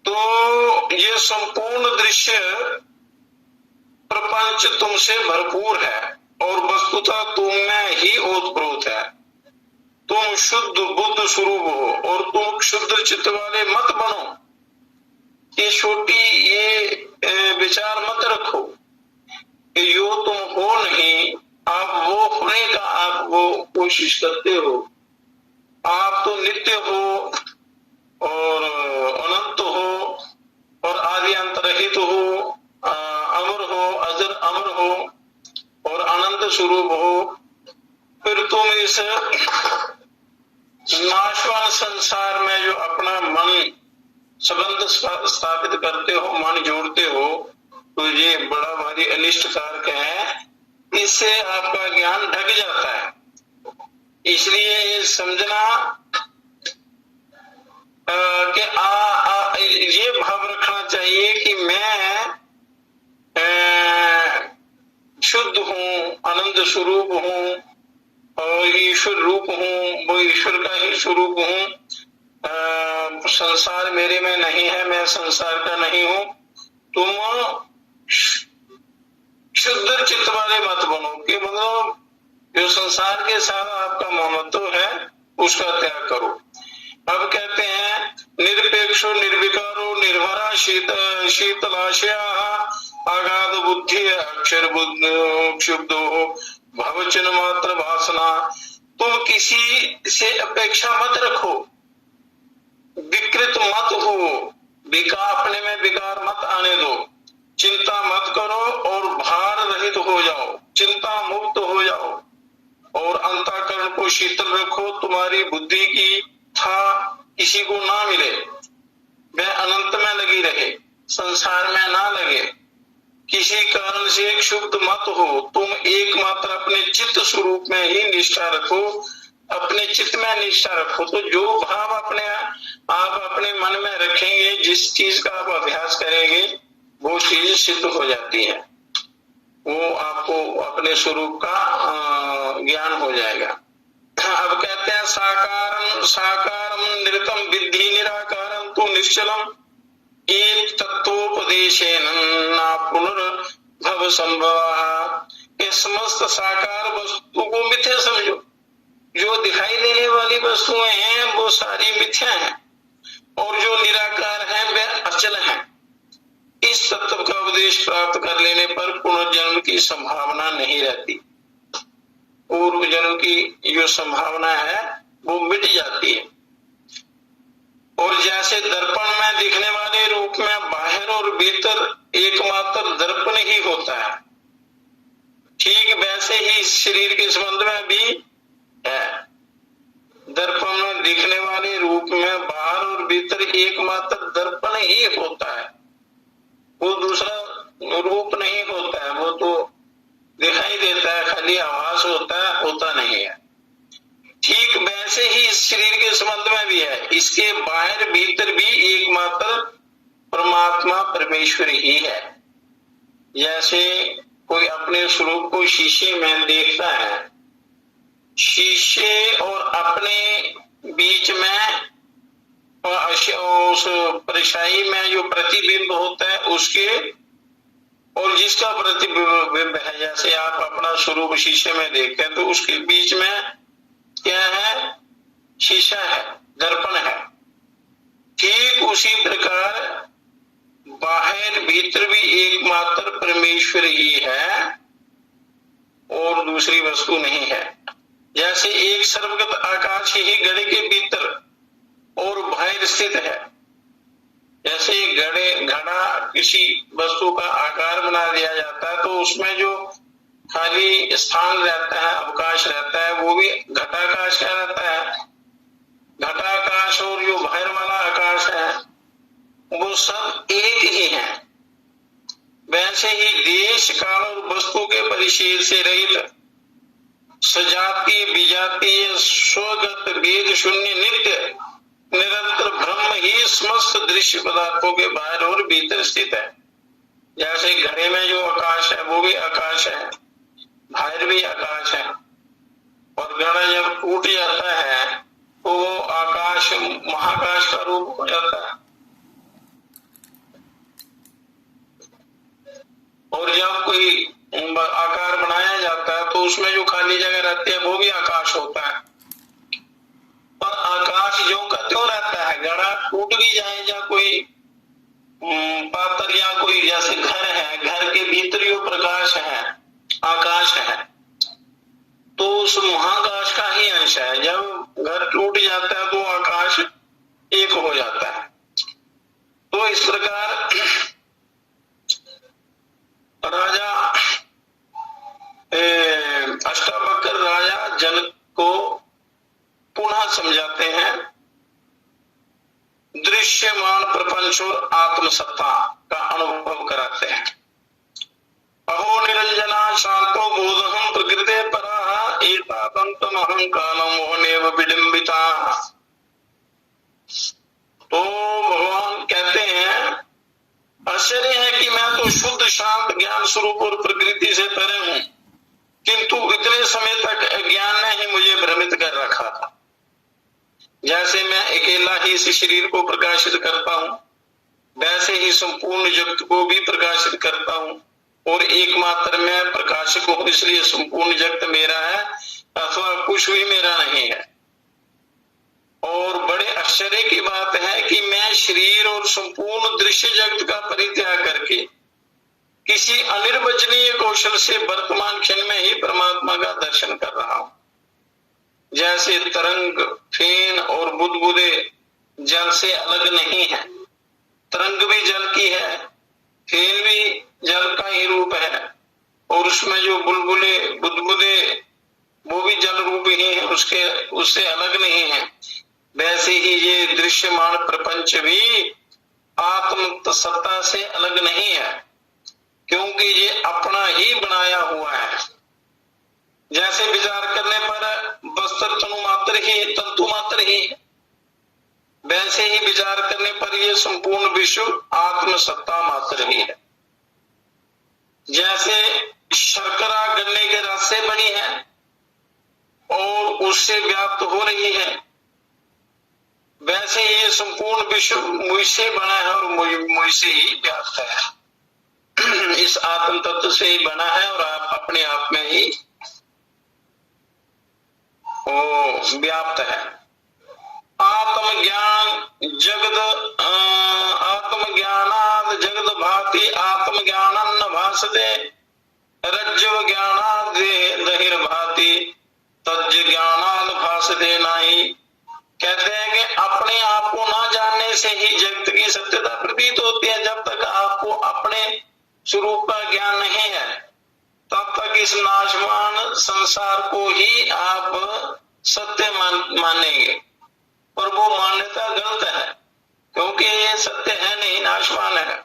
तो ये संपूर्ण दृश्य प्रपंच तुमसे भरपूर है और वस्तुतः तुम में ही ओतप्रोत है। तुम शुद्ध बुद्ध स्वरूप हो और तुम क्षुद्र चित्त वाले मत बनो। ये छोटी ये विचार मत रखो कि यो तुम हो नहीं, आप वो होने का आप वो कोशिश करते हो। आप तो नित्य हो और अनंत हो और आदि अंत रहित हो, अमर हो, अजर अमर हो और अनंत स्वरूप हो। फिर तुम इस नाशवान संसार में जो अपना मन संबंध स्थापित करते हो, मन जोड़ते हो, तो ये बड़ा भारी अनिष्ट कारक है। इससे आपका ज्ञान ढक जाता है। इसलिए समझना कि ये भाव रखना चाहिए कि मैं शुद्ध हूँ, आनंद स्वरूप हूँ और ईश्वर रूप हूँ, वो ईश्वर का ही स्वरूप हूँ। संसार मेरे में नहीं है, मैं संसार का नहीं हूँ। तुम शुद्ध चित्त वाले मत बनो कि मतलब जो संसार के साथ आपका ममत्व है उसका त्याग करो। अब कहते हैं निरपेक्षो निर्विकारो निर्भरा शीतलाशया आगाध बुद्धि अक्षर क्षुब्धो भवचन मात्र वासना। तुम किसी से अपेक्षा मत रखो, विकृत मत हो, अपने में विकार मत आने दो, चिंता मत करो और भार रहित हो जाओ, चिंता मुक्त हो जाओ और अंतःकरण को शीतल रखो। तुम्हारी बुद्धि की था किसी को ना मिले, वह अनंत में लगी रहे, संसार में ना लगे। किसी कारण से क्षुब्ध मत हो, तुम एकमात्र अपने चित्त स्वरूप में ही निष्ठा रखो, अपने चित्त में निष्ठा रखो। तो जो भाव आप अपने मन में रखेंगे, जिस चीज का आप अभ्यास करेंगे, वो चीज सिद्ध हो जाती है। वो आपको अपने स्वरूप का ज्ञान हो जाएगा। अब कहते हैं साकारम निरतम विद्धि निराकारम तो निश्चलम एक तत्वोपदेशेन ना पुनर्भव संभव। ये समस्त साकार वस्तु को मिथ्या समझो। जो दिखाई देने वाली वस्तुएं हैं वो सारी मिथ्या हैं और जो निराकार है वे अचल हैं। इस तत्व का उपदेश प्राप्त कर लेने पर पुनर्जन्म की संभावना नहीं रहती। पूर्व जन्म की जो संभावना है वो मिट जाती है। और जैसे दर्पण में दिखने वाले रूप में बाहर और भीतर एकमात्र दर्पण ही होता है, ठीक वैसे ही इस शरीर के संबंध में भी है। दर्पण में दिखने वाले रूप में बाहर और भीतर एकमात्र दर्पण ही होता है, वो दूसरा रूप नहीं होता है, वो तो दिखाई देता है, खाली आभास होता है, होता नहीं है। ठीक वैसे ही इस शरीर के संबंध में भी है, इसके बाहर भीतर भी एकमात्र परमात्मा परमेश्वर ही है। जैसे कोई अपने स्वरूप को शीशे में देखता है, शीशे और अपने बीच में उस परछाई में जो प्रतिबिंब होता है उसके और जिसका प्रतिबिंब है, जैसे आप अपना स्वरूप शीशे में देखते हैं तो उसके बीच में क्या है? शीशा है, दर्पण है। ठीक उसी प्रकार बाहर भीतर भी एकमात्र परमेश्वर ही है और दूसरी वस्तु नहीं है। जैसे एक सर्वगत आकाश ही घड़े के भीतर और बाहर स्थित है, जैसे घड़ा किसी वस्तु का आकार बना दिया जाता है तो उसमें जो खाली स्थान रहता है, अवकाश रहता है, वो भी घटाकाश का रहता है। घटाकाश और जो बाहर वाला आकाश है वो सब एक ही है। वैसे ही देश काल और वस्तु के परिच्छेद से रहित सजातीय विजातीय स्वगत भेद शून्य नित्य निरंतर ब्रह्म ही समस्त दृश्य पदार्थों के बाहर और भीतर स्थित है। जैसे घड़े में जो आकाश है वो भी आकाश है, बाहर भी आकाश है, और घड़ा जब टूट जाता है तो वो आकाश महाकाश का रूप हो जाता है, और जब कोई आकार बनाया जाता है तो उसमें जो खाली जगह रहती है वो भी आकाश होता है। पर आकाश जो का त्यों रहता है, घड़ा टूट भी जाए या कोई पात्र या कोई जैसे घर है, घर के भीतर जो प्रकाश है, आकाश है, तो उस महाकाश का ही अंश है। जब घर टूट जाता है तो आकाश एक हो जाता है। तो इस प्रकार राजा अष्टावक्र राजा जनक को पुनः समझाते हैं दृश्यमान प्रपंच और आत्मसत्ता का अनुभव कराते हैं। अहो निरंजना शांतो बोधहम प्रकृते पराः एतादंतम अहं कालम मोहनेव विडंबिता। तो भगवान कहते हैं आश्चर्य है कि मैं तो शुद्ध शांत ज्ञान स्वरूप और प्रकृति से परे हूं, किंतु इतने समय तक अज्ञान ने ही मुझे भ्रमित कर रखा था। जैसे मैं अकेला ही इस शरीर को प्रकाशित करता हूं, वैसे ही संपूर्ण जगत को भी प्रकाशित करता हूं, और एकमात्र मैं प्रकाशक हूं, इसलिए संपूर्ण जगत मेरा है अथवा कुछ भी मेरा नहीं है। और बड़े आश्चर्य की बात है कि मैं शरीर और संपूर्ण दृश्य जगत का परित्याग करके किसी अनिर्वचनीय कौशल से वर्तमान क्षण में ही परमात्मा का दर्शन कर रहा हूं। जैसे तरंग, फेन और बुदबुदे जल से अलग नहीं है। तरंग भी जल की है, फेन भी जल का ही रूप है, और उसमें जो बुलबुले बुदबुदे वो भी जल रूप ही है, उससे अलग नहीं है। वैसे ही ये दृश्यमान प्रपंच भी आत्म सत्ता से अलग नहीं है, क्योंकि ये अपना ही बनाया हुआ है। जैसे विचार करने पर वस्त्र तनु मात्र ही, तंतु मात्र ही, वैसे ही विचार करने पर ये संपूर्ण विश्व आत्म सत्ता मात्र ही है। जैसे शर्करा गन्ने के रस से बनी है और उससे व्याप्त हो रही है, वैसे ये संपूर्ण विश्व मुझसे बना है और मुझसे ही व्याप्त है। इस आत्म तत्व से ही बना है और आप अपने आप में ही वो व्याप्त है। आत्मज्ञान जगद आत्मज्ञानाद जगद भाति आत्मज्ञानन्न भासते रज्जव ज्ञानाद दहिर भाति तज्ज ज्ञानाद भासते नाही। कहते हैं कि अपने आप को ना जानने से ही जगत की सत्यता प्रतीत होती है। जब तक आपको अपने स्वरूप का ज्ञान नहीं है तब तक तक इस नाशवान संसार को ही आप सत्य मानेंगे, और वो मान्यता गलत है, क्योंकि ये सत्य है नहीं, नाशवान है।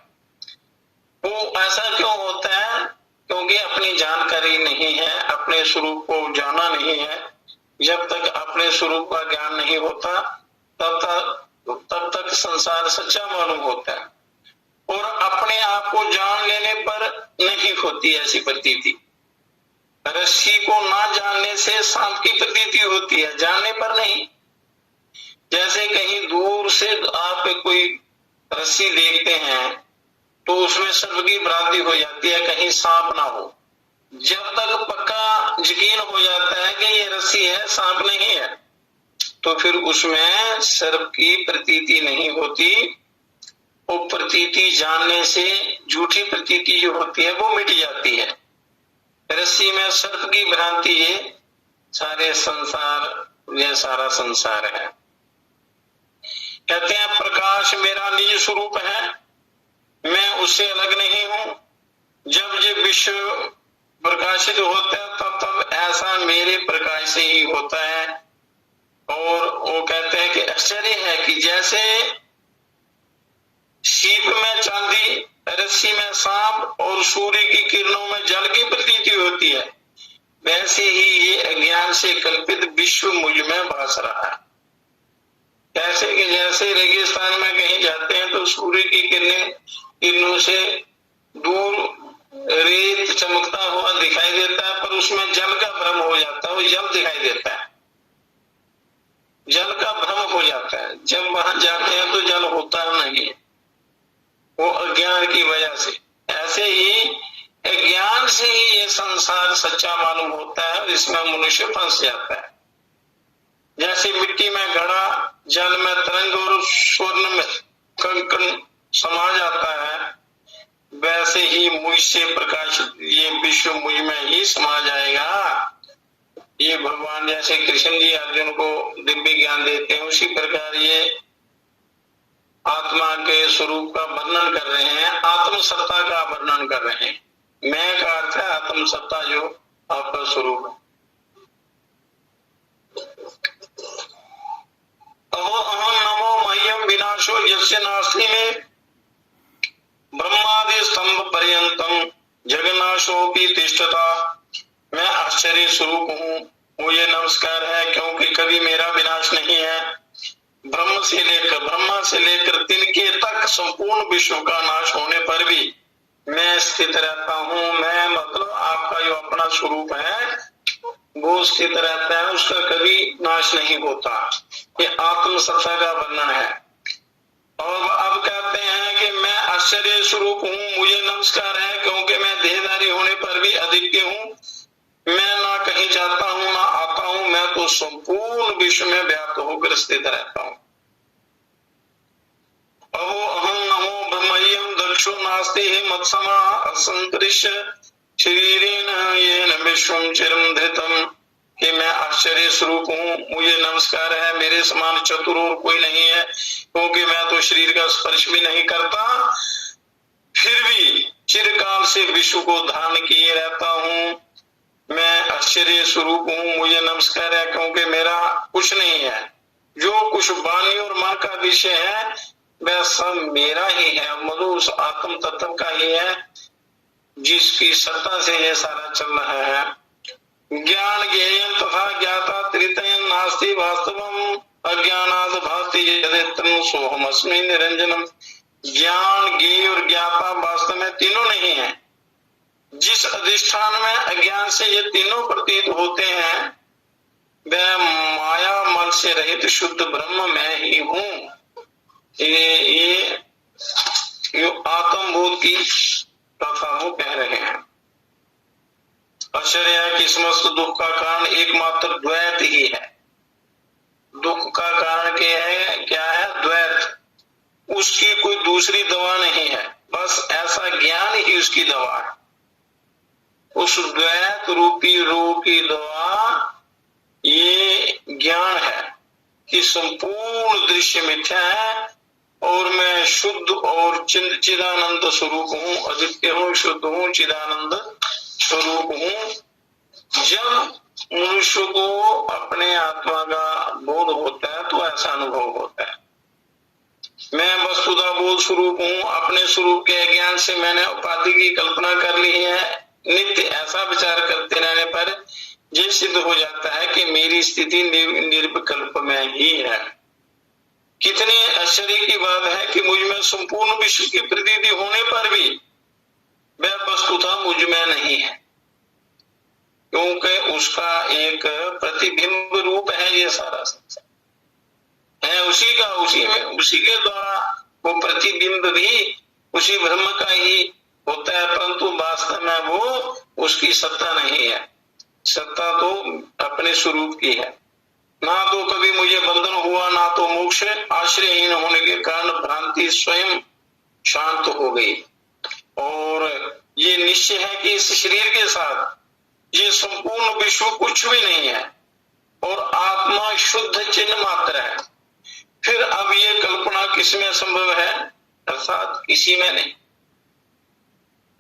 वो ऐसा क्यों होता है? क्योंकि अपनी जानकारी नहीं है, अपने स्वरूप को जाना नहीं है। जब तक अपने स्वरूप का ज्ञान नहीं होता तब तक संसार सच्चा मालूम होता है, और अपने आप को जान लेने पर नहीं होती ऐसी प्रतीति। रस्सी को ना जानने से सांप की प्रतीति होती है, जानने पर नहीं। जैसे कहीं दूर से आप कोई रस्सी देखते हैं तो उसमें सर्प की भ्रांति हो जाती है, कहीं सांप ना हो। जब तक पक्का यकीन हो जाता है कि ये रस्सी है, सांप नहीं है, तो फिर उसमें सर्प की प्रतीति नहीं होती। वो प्रतीति जानने से झूठी प्रतीति जो होती है वो मिट जाती है। रस्सी में सर्प की भ्रांति है, सारे संसार, यह सारा संसार है। कहते हैं प्रकाश मेरा निज स्वरूप है, मैं उससे अलग नहीं हूं। जब ये विश्व प्रकाशित होता है तब ऐसा मेरे प्रकाश से ही होता है। और वो कहते हैं कि आश्चर्य है कि जैसे सीप में चांदी, रस्सी में सांप और सूर्य की किरणों में जल की प्रतीति होती है, वैसे ही ये अज्ञान से कल्पित विश्व मुझ में भास रहा है। कैसे कि जैसे रेगिस्तान में कहीं जाते हैं तो सूर्य की किरणों से दूर रेत चमकता हुआ दिखाई देता है, पर उसमें जल का भ्रम हो जाता है, वो जल दिखाई देता है, जल का भ्रम हो जाता है। जब वहां जाते हैं तो जल होता नहीं, वो अज्ञान की वजह से। ऐसे ही अज्ञान से ही ये संसार सच्चा मालूम होता है और इसमें मनुष्य फंस जाता है। जैसे मिट्टी में घड़ा, जल में तरंग और स्वर्ण में कंकण समा जाता है, वैसे ही मुझ से प्रकाश ये विश्व मुझ में ही समा जाएगा। ये भगवान जैसे कृष्ण जी अर्जुन को दिव्य ज्ञान देते हैं, उसी प्रकार ये आत्मा के स्वरूप का वर्णन कर रहे हैं, आत्म सत्ता का वर्णन कर रहे हैं। मैं का अर्थ है आत्म सत्ता, जो आपका स्वरूप है। अहो अहम नमो मह्यम विनाशो यस्य नास्ति में ब्रह्मादि स्तंभ पर्यंतम जगन्नाशोपि तिष्ठता। मैं आश्चर्य स्वरूप हूँ, मुझे नमस्कार है, क्योंकि कभी मेरा विनाश नहीं है। ब्रह्मा से लेकर तिनके तक संपूर्ण विश्व का नाश होने पर भी मैं स्थित रहता हूँ। मैं मतलब आपका जो अपना स्वरूप है वो स्थित रहता है, उसका कभी नाश नहीं होता। ये आत्म सत्ता का वर्णन है। और अब कहते हैं कि मैं आश्चर्य स्वरूप हूँ, मुझे नमस्कार है, क्योंकि मैं देहधारी होने पर भी अद्वितीय हूँ। मैं ना कहीं जाता हूँ ना आता हूँ, मैं तो संपूर्ण विश्व में व्याप्त होकर स्थित रहता हूँ। अहो अहम नमो ब्रह्मय्यम दक्षो नास्ति मत्समा असंतरिक्ष शरीरेण येन विश्वम चिरम धृतम। कि मैं आश्चर्य स्वरूप हूँ, मुझे नमस्कार है, मेरे समान चतुर और कोई नहीं है, क्योंकि मैं तो शरीर का स्पर्श भी नहीं करता, फिर भी चिरकाल से विश्व को धारण किए रहता हूँ। मैं आश्चर्य स्वरूप हूँ, मुझे नमस्कार है, क्योंकि मेरा कुछ नहीं है। जो कुछ वाणी और मन का विषय है वह सब मेरा ही है, मतलब उस आत्म तत्व का ही है, जिसकी सत्ता से यह सारा चल रहा है। ज्ञान ज्ञेयं तथा ज्ञाता त्रितयं नास्ति वास्तवम अज्ञानाद भाति यदित्रं सोहमस्मि निरंजनम। ज्ञान ज्ञेय और ज्ञाता वास्तव में तीनों नहीं है। जिस अधिष्ठान में अज्ञान से ये तीनों प्रतीत होते हैं वह माया मल से रहित शुद्ध ब्रह्म मैं ही हूँ। ये आत्मबोध की कथा वो कह रहे हैं। आश्चर्य है कि समस्त दुख का कारण एकमात्र द्वैत ही है। दुख का कारण क्या है? द्वैत। उसकी कोई दूसरी दवा नहीं है, बस ऐसा ज्ञान ही उसकी दवा है। उस द्वैत रूपी रोग की दवा ये ज्ञान है कि संपूर्ण दृश्य मिथ्या है और मैं शुद्ध और चिदानंद स्वरूप हूँ, अद्वितीय हूँ, शुद्ध हूँ, चिदानंद स्वरूप हूँ। जब मनुष्य को अपने आत्मा का बोध होता है तो ऐसा अनुभव होता है, मैं वस्तुतः बोध स्वरूप हूँ, अपने स्वरूप के अज्ञान से मैंने उपाधि की कल्पना कर ली है। नित्य ऐसा विचार करते रहने पर ये सिद्ध हो जाता है कि मेरी स्थिति निर्विकल्प में ही है। कितने आश्चर्य की बात है कि मुझ में संपूर्ण विश्व की प्रतीति होने पर भी वह वस्तुतः मुझ में नहीं है, क्योंकि उसका एक प्रतिबिंब रूप है। ये सारा संसार है उसी का, उसी के द्वारा वो प्रतिबिंब भी उसी ब्रह्म का ही होता है, परंतु वास्तव में वो उसकी सत्ता नहीं है। सत्ता तो अपने स्वरूप की है। ना तो कभी मुझे बंधन हुआ, ना तो मोक्ष। आश्रयहीन होने के कारण भ्रांति स्वयं शांत हो गई। और ये निश्चय है कि इस शरीर के साथ ये संपूर्ण विश्व कुछ भी नहीं है और आत्मा शुद्ध चिन्ह मात्र है। फिर अब ये कल्पना किसमें संभव है? अर्थात किसी में नहीं।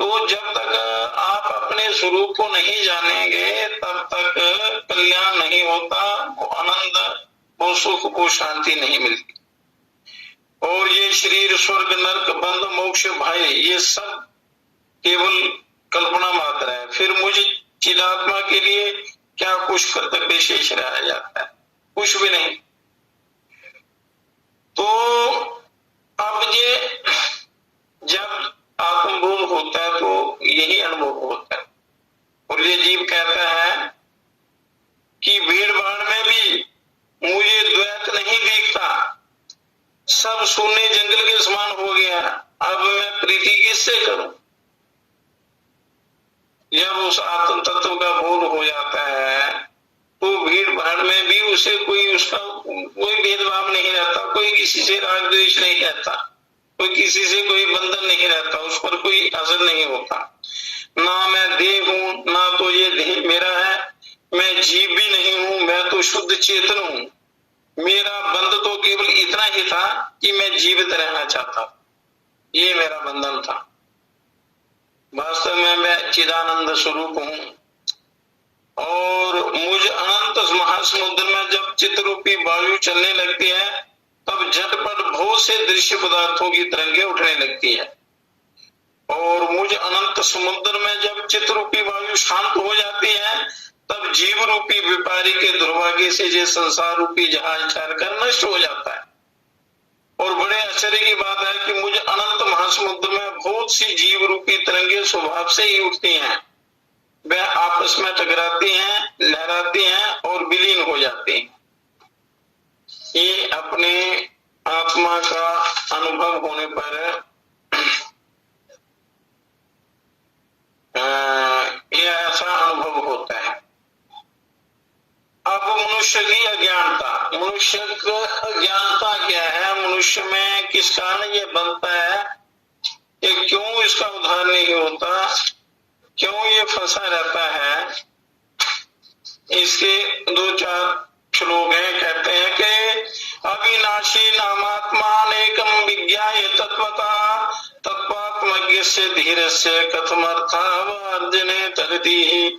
तो जब तक आप अपने स्वरूप को नहीं जानेंगे तब तक कल्याण नहीं होता, वो आनंद, वो सुख, वो शांति नहीं मिलती। और ये शरीर, स्वर्ग, नरक, बंध, मोक्ष, भय, ये सब केवल कल्पना मात्र है। फिर मुझे चिदात्मा के लिए क्या कुछ कर्तव्य शेष रह जाता है? कुछ भी नहीं। तो अब ये जब आत्मबोध होता है तो यही अनुभव होता है। और ये जीव कहता है कि भीड़ भाड़ में भी मुझे द्वैत नहीं दिखता, सब शून्य जंगल के समान हो गया, अब मैं प्रीति किससे करूं? जब उस आत्म तत्व का बोध हो जाता है तो भीड़ भाड़ में भी उसे उसका कोई भेदभाव नहीं रहता, कोई किसी से राग द्वेष नहीं रहता, कोई किसी से कोई बंधन नहीं रहता, उस पर कोई असर नहीं होता। ना मैं देह हूं, ना तो ये देह मेरा है, मैं जीव भी नहीं हूं, मैं तो शुद्ध चेतन हूं। मेरा बंध तो केवल इतना ही था कि मैं जीवित रहना चाहता, ये मेरा बंधन था। वास्तव में मैं चिदानंद स्वरूप हूं। और मुझ अनंत महासमुद्र में जब चित्त रूपी वायु चलने लगती है तब झटपट बहुत से दृश्य पदार्थों की तरंगे उठने लगती है। और मुझ अनंत समुद्र में जब चित्त रूपी वायु शांत हो जाती है तब जीव रूपी व्यापारी के दुर्भाग्य से ये संसार रूपी जहाज कर नष्ट हो जाता है। और बड़े आश्चर्य की बात है कि मुझ अनंत महासमुद्र में बहुत सी जीव रूपी तरंगे स्वभाव से ही उठती हैं, वह आपस में टकराती हैं, लहराती हैं और विलीन हो जाती हैं। ये अपने आत्मा का अनुभव होने पर ये ऐसा अनुभव होता है। अब मनुष्य की अज्ञानता, मनुष्य की अज्ञानता क्या है? मनुष्य में किस कारण ये बनता है? ये क्यों इसका उद्धार नहीं होता? क्यों ये फंसा रहता है? इसके 2-4 श्लोक हैं। कहते हैं कि अविनाशी नामात्मा एकम विज्ञाय तत्वता तत्वात्मज्ञ से धीरे से कथमर्थावर्जने तरती,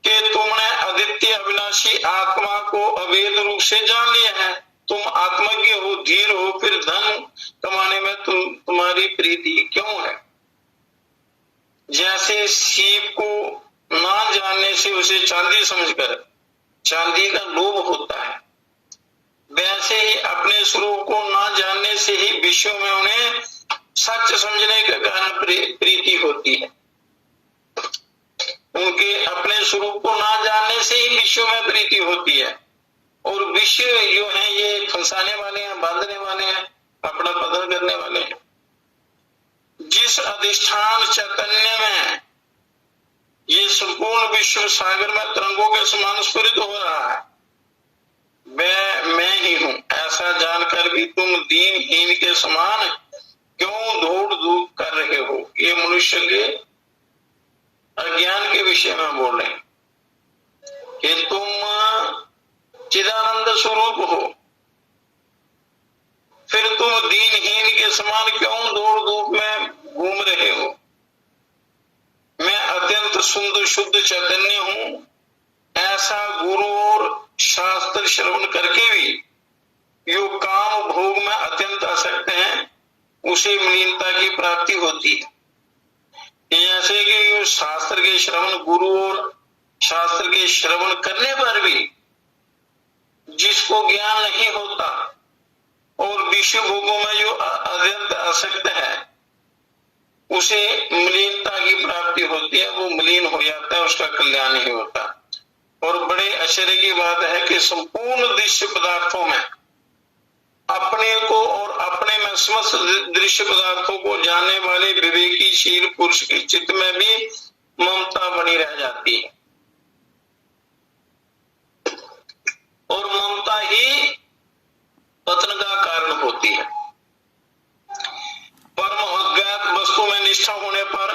कि तुमने अद्वितीय अविनाशी आत्मा को अवैध रूप से जान लिया है, तुम आत्मज्ञ हो, धीर हो, फिर धन कमाने में तुम्हारी प्रीति क्यों है? जैसे सीप को ना जानने से उसे चांदी समझकर चांदी का लोभ होता है, वैसे ही अपने स्वरूप को ना जानने से ही विश्व में उन्हें सच समझने के कारण प्रीति होती है। उनके अपने स्वरूप को ना जानने से ही विश्व में प्रीति होती है। और विश्व जो है ये फंसाने वाले हैं, बांधने वाले हैं, अपना पतन करने वाले हैं। जिस अधिष्ठान चैतन्य में ये संपूर्ण विश्व सागर में तरंगों के समान स्फुरित हो रहा है, वह मैं ही हूं, ऐसा जानकर भी तुम दीनहीन के समान क्यों दौड़ धूप कर रहे हो? ये मनुष्य के अज्ञान के विषय में बोल रहे हैं कि तुम चिदानंद स्वरूप हो, फिर तुम दीनहीन के समान क्यों दौड़ धूप में घूम रहे हो? मैं अत्यंत सुंदर शुद्ध चैतन्य हूं, ऐसा गुरु और शास्त्र श्रवण करके भी जो काम भोग में अत्यंत आसक्त है उसे मलिनता की प्राप्ति होती है। जैसे कि शास्त्र के श्रवण, गुरु और शास्त्र के श्रवण करने पर भी जिसको ज्ञान नहीं होता और विश्व भोगों में जो अत्यंत आसक्त है उसे मलिनता की प्राप्ति होती है, वो मलिन हो जाता है, उसका कल्याण नहीं होता। और बड़े आश्चर्य की बात है कि संपूर्ण दृश्य पदार्थों में अपने को और अपने में समस्त दृश्य पदार्थों को जानने वाले विवेकीशील पुरुष के चित्त में भी ममता बनी रह जाती है और ममता ही पतन का कारण होती है। परम अज्ञात वस्तु में निष्ठा होने पर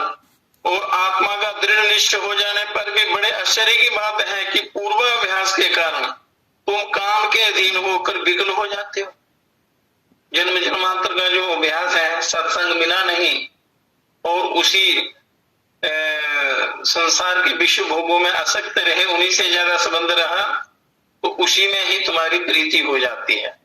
और आत्मा का दृढ़ निश्चय हो जाने पर भी बड़े आश्चर्य की बात है कि पूर्वाभ्यास के कारण तुम काम के अधीन होकर विकल हो जाते हो। जन्म जन्मांतर का जो अभ्यास है, सत्संग मिला नहीं और उसी संसार के विश्व भोगों में आसक्त रहे, उन्हीं से ज्यादा संबंध रहा, तो उसी में ही तुम्हारी प्रीति हो जाती है।